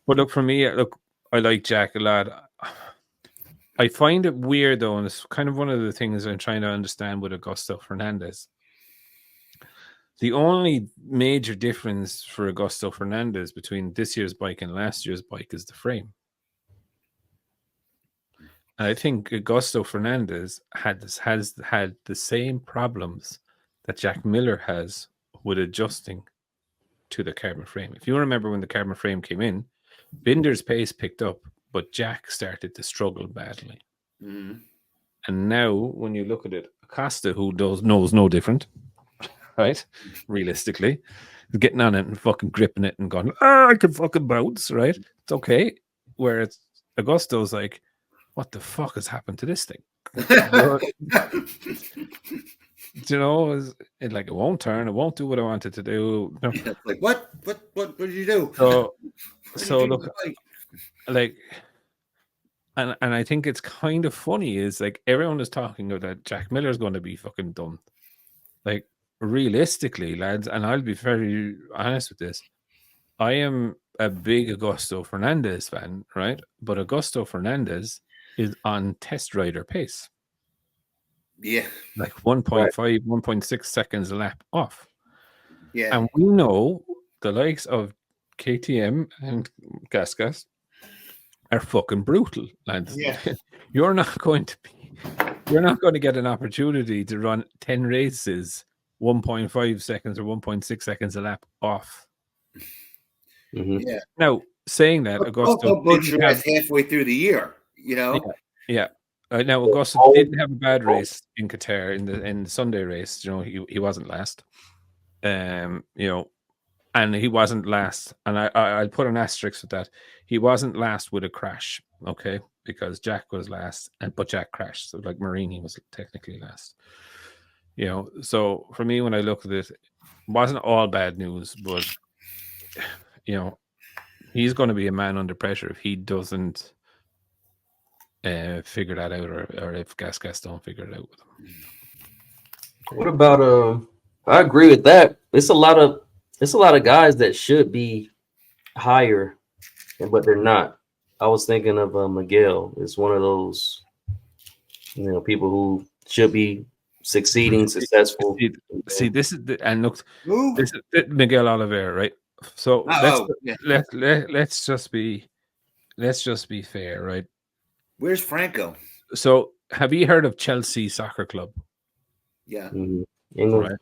But look, for me, I like Jack a lot. I find it weird though, and it's kind of one of the things I'm trying to understand with Augusto Fernandez. The only major difference for Augusto Fernandez between this year's bike and last year's bike is the frame. And I think Augusto Fernandez has had the same problems that Jack Miller has with adjusting to the carbon frame. If you remember when the carbon frame came in, Binder's pace picked up, but Jack started to struggle badly. Mm-hmm. And now, when you look at it, Acosta, who knows no different, right? Realistically, is getting on it and fucking gripping it and going, I can fucking bounce, right? It's okay. Whereas Augusto's like, what the fuck has happened to this thing? It won't turn, it won't do what I wanted to do. Like what did you do? So look, like, and I think it's kind of funny is like everyone is talking about that Jack Miller's going to be fucking done. Like realistically, lads, and I'll be very honest with this, I am a big Augusto Fernandez fan, right? But Augusto Fernandez is on test rider pace. Yeah. Like 1.5, 1.6 seconds a lap off. Yeah. And we know the likes of KTM and Gasgas are fucking brutal, lads. Yeah. You're not going to get an opportunity to run 10 races 1.5 seconds or 1.6 seconds a lap off. Mm-hmm. Yeah. Now, saying that, Augusto butcher halfway through the year, Yeah. Now Augusta didn't have a bad race in Qatar in the Sunday race. You know, he wasn't last. You know, and he wasn't last. And I'll put an asterisk with that. He wasn't last with a crash, okay? Because Jack was last, but Jack crashed. So like Marini was technically last. You know, so for me, when I look at it wasn't all bad news, but you know, he's going to be a man under pressure if he doesn't figure that out, or if Gas don't figure it out with him. What about I agree with that. It's a lot of guys that should be higher, but they're not. I was thinking of Miguel. It's one of those, you know, people who should be succeeding, successful. See, this is and look, this is Miguel Oliveira, right? So let's just be fair, right? Where's Franco? So have you heard of Chelsea Soccer Club? Yeah. Mm-hmm. Right.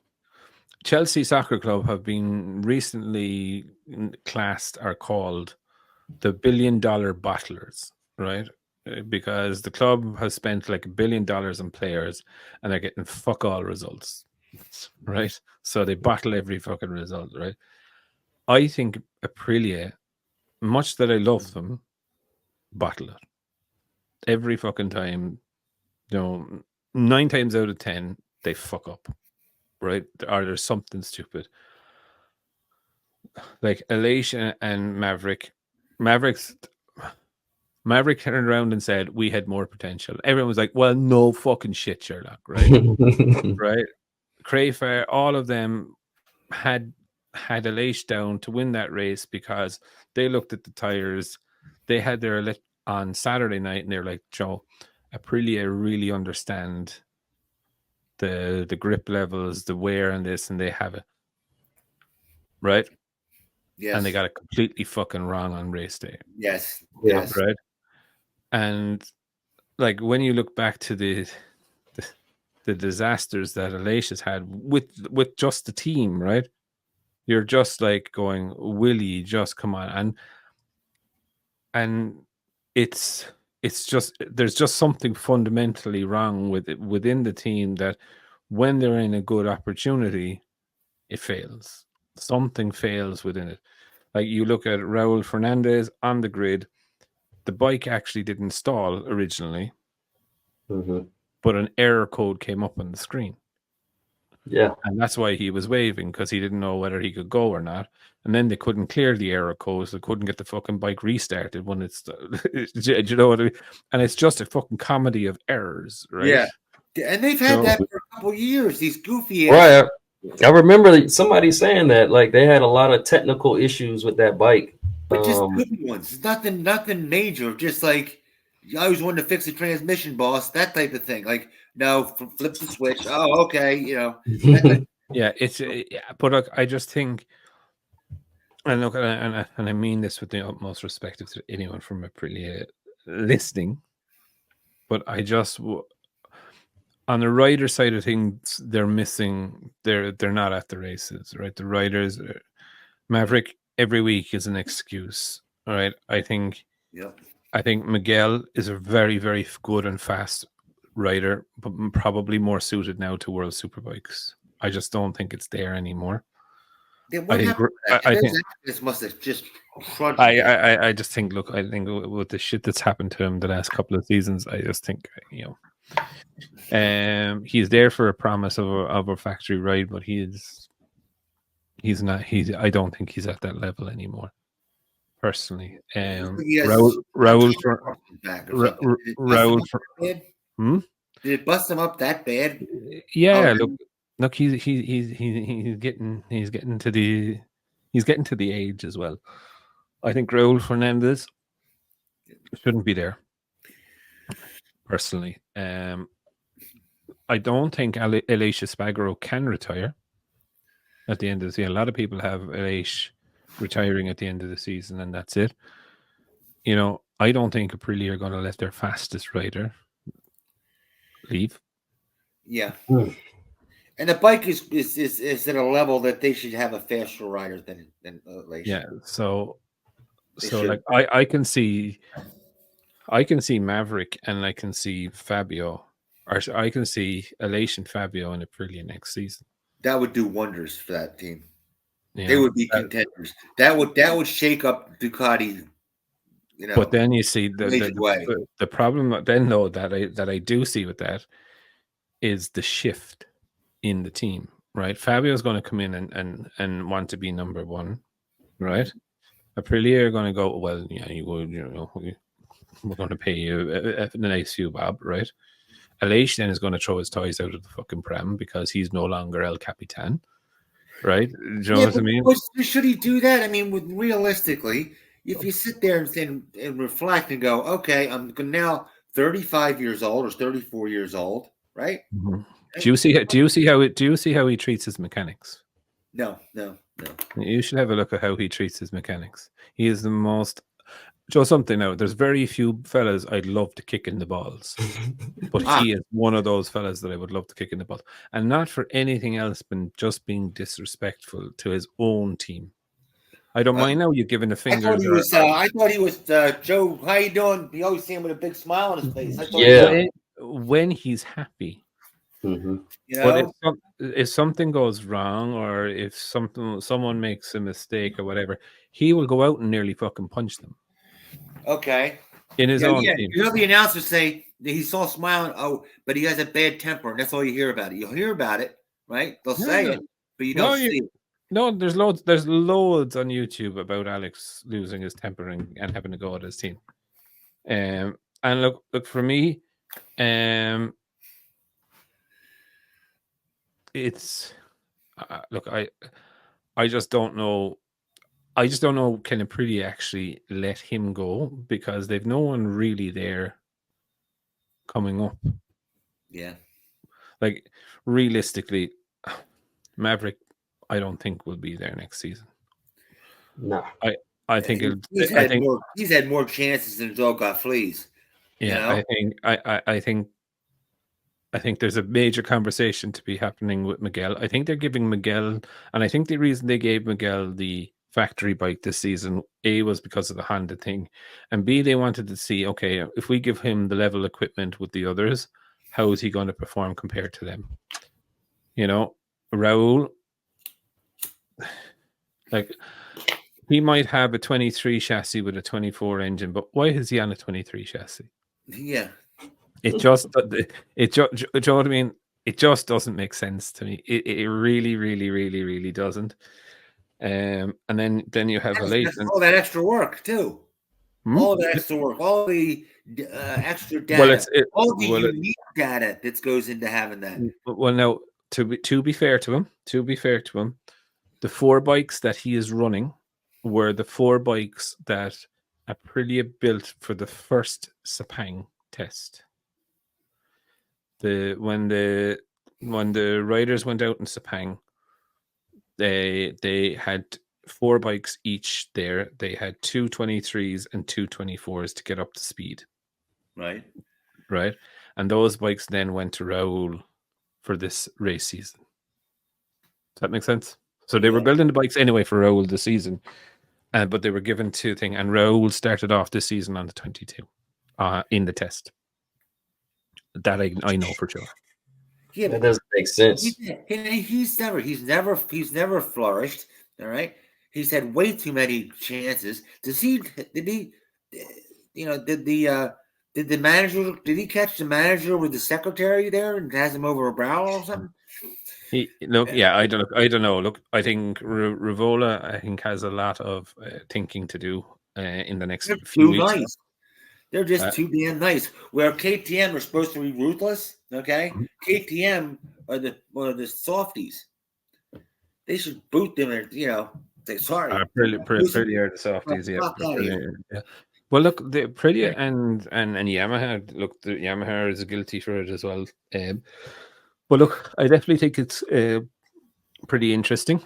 Chelsea Soccer Club have been recently classed or called the $1 billion bottlers, right? Because the club has spent like $1 billion on players and they're getting fuck all results, right? So they bottle every fucking result, right? I think Aprilia, much that I love them, bottle it every fucking time. You know, 9 times out of 10 they fuck up, right? Or there's something stupid. Like Alicia and Maverick turned around and said we had more potential. Everyone was like, well, no fucking shit, Sherlock, right? Right? Crafar, all of them had Alicia down to win that race because they looked at the tires. They had their on Saturday night and they're like, Joe, Aprilia really understand the grip levels, the wear and this, and they have it. Right? Yes. And they got it completely fucking wrong on race day. Yes. Yeah. Yes. Right. And like when you look back to the disasters that Alicia's had with just the team, right? You're just like going, Willie, just come on. And it's just there's just something fundamentally wrong with it within the team that when they're in a good opportunity, it fails. Something fails within it. Like you look at Raul Fernandez on the grid, the bike actually didn't stall originally, but an error code came up on the screen. Yeah. And that's why he was waving, because he didn't know whether he could go or not. And then they couldn't clear the error codes. They couldn't get the fucking bike restarted when it's, do you know what I mean? And it's just a fucking comedy of errors, right? Yeah. And they've had that for a couple of years, these goofy Right. I remember somebody saying that, like, they had a lot of technical issues with that bike. But just goofy ones. Nothing major. Just like, I always wanted to fix the transmission, boss. That type of thing. Like, no, flip the switch. Oh, okay. You know. Yeah, but look, I just think, and look, and I mean this with the utmost respect to anyone from Aprilia listening, but I just, on the rider side of things, they're missing. They're not at the races, right? The riders, Maverick every week is an excuse. All right, I think Miguel is a very, very good and fast rider, but probably more suited now to World Superbikes. I just don't think it's there anymore. Yeah, I think this must have just crunched. I just think, look, I think with the shit that's happened to him the last couple of seasons, I just think, you know, he's there for a promise of a factory ride, but he's not. I don't think he's at that level anymore. Personally, Raul. Did it bust him up that bad? Yeah, look, he's getting to the age as well. I think Raul Fernandez shouldn't be there. Personally, I don't think Alicia Spagaro can retire at the end of the season. A lot of people have Alicia retiring at the end of the season, and that's it. You know, I don't think Aprilia are going to let their fastest rider leave. Yeah. And the bike is at a level that they should have a faster rider than Alicia. Yeah. So like I can see I can see Maverick and I can see Fabio, or I can see Elation Fabio in Aprilia next season. That would do wonders for that team. You They know, would be contenders. That would shake up Ducati. But then you see major way. the problem then though that I do see with that is the shift in the team, right? Fabio's going to come in and want to be number one, right? Aprilia are going to go, well, yeah, we're going to pay you a nice few bob, right? Aleix then is going to throw his toys out of the fucking pram because he's no longer El Capitan, right? Do you know what I mean? Should he do that? I mean, realistically, if you sit there and reflect and go, okay, I'm now 35 years old or 34 years old, right? Mm-hmm. Do you see how he treats his mechanics? No. You should have a look at how he treats his mechanics. He is the most. Just something now. There's very few fellas I'd love to kick in the balls, but he is one of those fellas that I would love to kick in the balls, and not for anything else, but just being disrespectful to his own team. I don't mind now you giving the finger. I thought he was Joe. How you doing? You always see him with a big smile on his face. When he's happy. Mm-hmm. But if something goes wrong, or if someone makes a mistake or whatever, he will go out and nearly fucking punch them. Okay. In his own team. You know the announcers say that he saw smiling, but he has a bad temper, and that's all you hear about it. You'll hear about it, right? They'll say it, but you don't see it. No, there's loads on YouTube about Alex losing his temper and having to go at his team. And look for me, it's I just don't know. I just don't know, can Aprilia actually let him go, because they've no one really there coming up. Yeah. Like, realistically, Maverick, I don't think will be there next season. No. I think he's had more chances than a dog got fleas. Yeah, you know? I think there's a major conversation to be happening with Miguel. I think they're giving Miguel, and I think the reason they gave Miguel the factory bike this season, A, was because of the Honda thing, and B, they wanted to see, okay, if we give him the level equipment with the others, how is he going to perform compared to them? You know, Raul, like, he might have a 23 chassis with a 24 engine, but why is he on a 23 chassis? Yeah. You know what I mean? It just doesn't make sense to me. It really, really, really, really doesn't. And then you have all that extra work too. All that extra work, all the extra data, unique data that goes into having that. Well, now to be fair to him, the 4 bikes that he is running were the 4 bikes that Aprilia built for the first Sepang test. When the riders went out in Sepang, they had 4 bikes each there. They had 2 23s and 2 24s to get up to speed. Right. And those bikes then went to Raul for this race season. Does that make sense? So they were building the bikes anyway for Raul this season, but they were given 2 things. And Raul started off this season on the 22 in the test. That I know for sure. Yeah, that doesn't make sense. He's never flourished. All right, he's had way too many chances. Did the manager? Did he catch the manager with the secretary there and has him over a barrel or something? I don't know. Look, I think Rivola, has a lot of thinking to do in the next few weeks. Nice. They're just too damn nice. Where KTM are supposed to be ruthless, okay? KTM are the softies. They should boot them and say sorry. Pretty are the softies, yeah. Well, look, the Aprilia and Yamaha. Look, the Yamaha is guilty for it as well. But look, I definitely think it's pretty interesting.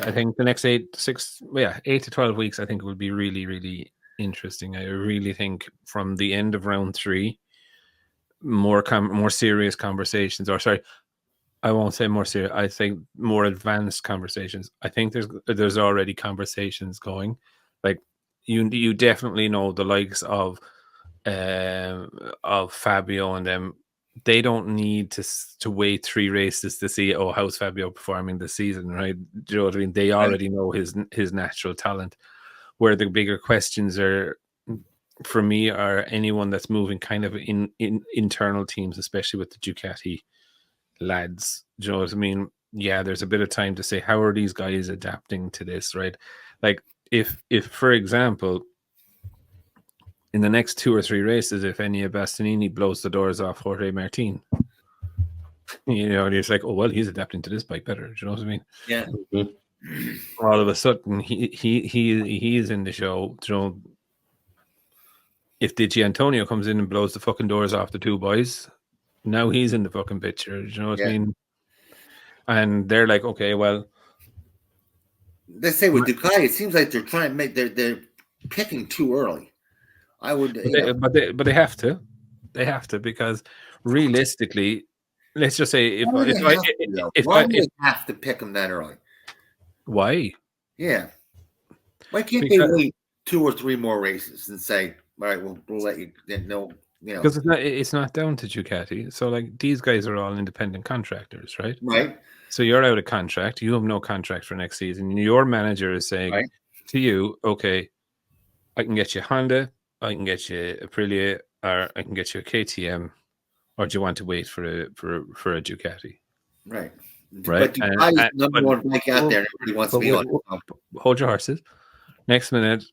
I think the next 8 to 12 weeks, I think it will be really, really interesting. I really think from the end of round 3, more serious conversations, or sorry, I won't say more serious. I think more advanced conversations. I think there's already conversations going. Like you definitely know the likes of of Fabio and them, they don't need to wait 3 races to see, oh, how's Fabio performing this season, right? Do you know what I mean? They already know his natural talent. Where the bigger questions are, for me, are anyone that's moving kind of in internal teams, especially with the Ducati lads. Do you know what I mean? Yeah, there's a bit of time to say, how are these guys adapting to this, right? Like if for example, in the next 2 or 3 races, if any of Bastianini blows the doors off Jorge Martin, you know, and it's like, oh well, he's adapting to this bike better. Do you know what I mean? Yeah. All of a sudden, he's in the show. You know, if Di Antonio comes in and blows the fucking doors off the 2 boys, now he's in the fucking picture. Do you know what I mean? And they're like, okay, well, they say with Ducati, it seems like they're trying to make they're picking too early. I would, but they have to, because realistically, let's just say if why do they have to pick them that early? Why? Yeah. Why can't they wait 2 or 3 more races and say, all right, we'll let you know, you know? Because it's not down to Ducati. So like these guys are all independent contractors, right? Right. So you're out of contract. You have no contract for next season. Your manager is saying to you, okay, I can get you Honda, I can get you Aprilia, or I can get you a KTM, or do you want to wait for a Ducati? Right. Right. But Ducati's number one bike out there, and everybody wants to be on it. Hold your horses. Next minute,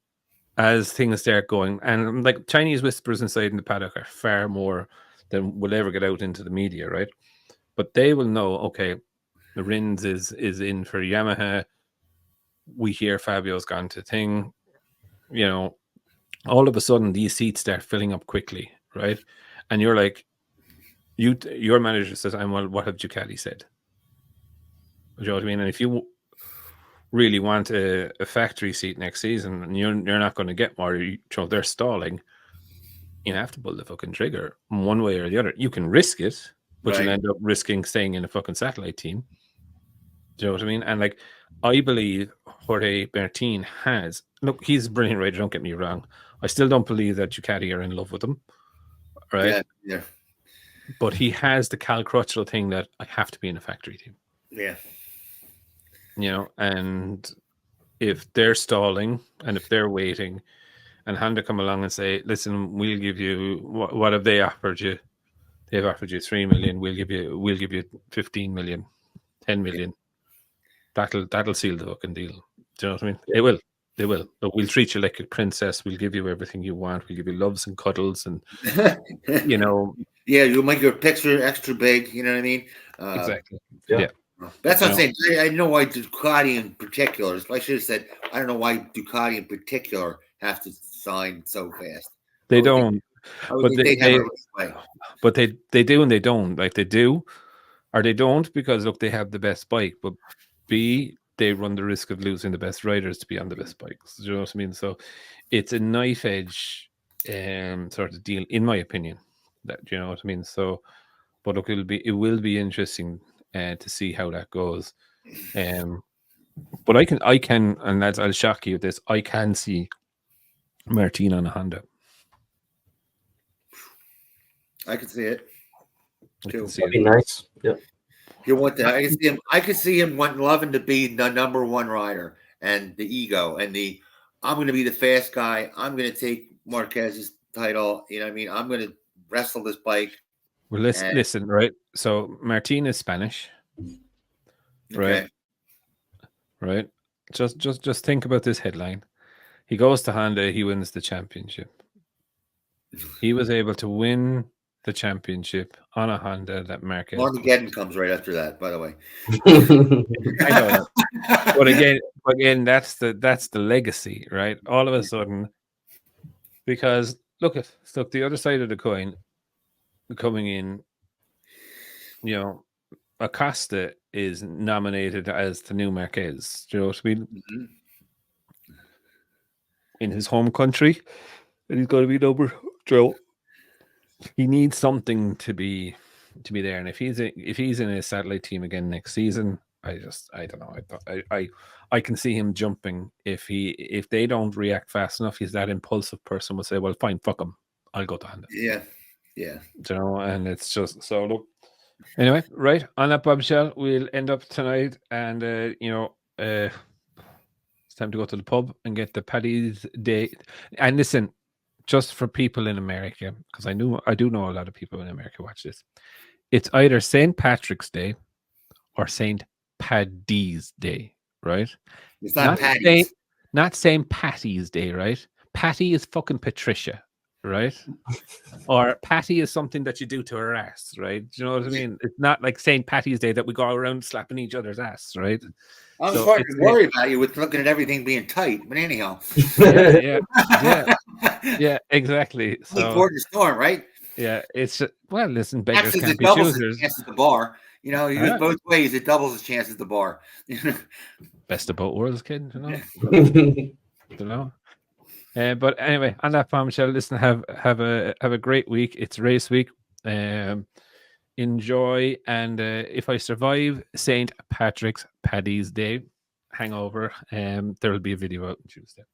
as things start going, and like Chinese whispers inside in the paddock are far more than will ever get out into the media, right? But they will know, okay, the Rins is in for Yamaha. We hear Fabio's gone to Thing. You know, all of a sudden these seats start filling up quickly, right? And you're like, your manager says, well, what have Ducati said? You know what I mean? And if you really want a factory seat next season and you're not going to get more, they're stalling, you have to pull the fucking trigger one way or the other. You can risk it, but you'll end up risking staying in a fucking satellite team. Do you know what I mean? And like, I believe Jorge Martin has, look, he's a brilliant rider, don't get me wrong. I still don't believe that Ducati are in love with him, right? Yeah. But he has the Cal Crutchlow thing that I have to be in a factory team. Yeah. You know, and if they're stalling and if they're waiting and Honda come along and say, listen, we'll give you, what have they offered you? They've offered you 3 million. We'll give you 15 million, 10 million. That'll seal the fucking deal. Do you know what I mean? They will. But we'll treat you like a princess. We'll give you everything you want. We'll give you loves and cuddles and, you know. Yeah, you'll make your picture extra big. You know what I mean? Exactly. Yeah. That's what I'm saying. I know why Ducati in particular. I should have said, I don't know why Ducati in particular have to sign so fast. They don't. But they do and they don't. Like they do or they don't because, look, they have the best bike. But B, they run the risk of losing the best riders to be on the best bikes. Do you know what I mean? So it's a knife edge sort of deal, in my opinion. That, you know what I mean? So, but look, it will be interesting to see how that goes. But I can, and I'll shock you with this. I can see Martin on a Honda. I can see it. That'd be nice. Yeah. You want that? I can see him loving to be the number one rider and the ego and I'm going to be the fast guy. I'm going to take Marquez's title. You know what I mean? I'm going to wrestle this bike. Well, listen, right? So Martin is Spanish, right? Okay. Right. Just think about this headline. He goes to Honda. He wins the championship. He was able to win the championship on a Honda that Marquez. Armageddon comes right after that, by the way. I know that. But again, that's the legacy, right? All of a sudden, because look the other side of the coin coming in, you know, Acosta is nominated as the new Marquez. Do you know what I mean? Mm-hmm. In his home country, and he's got to be number Joe. He needs something to be there, and if he's in a satellite team again next season, I don't know. I can see him jumping if they don't react fast enough. He's that impulsive person will say, well, fine, fuck him. I'll go to Honda. Yeah. And it's just so look. Anyway, right on that bombshell, we'll end up tonight, and it's time to go to the pub and get the Paddy's Day. And listen, just for people in America, because I do know a lot of people in America watch this. It's either St. Patrick's Day or St. Paddy's Day, right? It's not Paddy's. Not St. Patty's Day, right? Patty is fucking Patricia, right? Or Patty is something that you do to her ass, right? Do you know what I mean? It's not like St. Patty's Day that we go around slapping each other's ass, right? I'm starting to worry about you with looking at everything being tight, but anyhow. Yeah, exactly. So, before the storm, right? Yeah, it's listen, beggars Actually, can't be doubles choosers. his chance at the bar. You know, you use both ways. It doubles his chance at the bar. Best of both worlds, kid. You know. But anyway, on that bombshell, listen, have a great week. It's race week. Enjoy, and if I survive St. Patrick's Paddy's Day hangover, there will be a video out on Tuesday.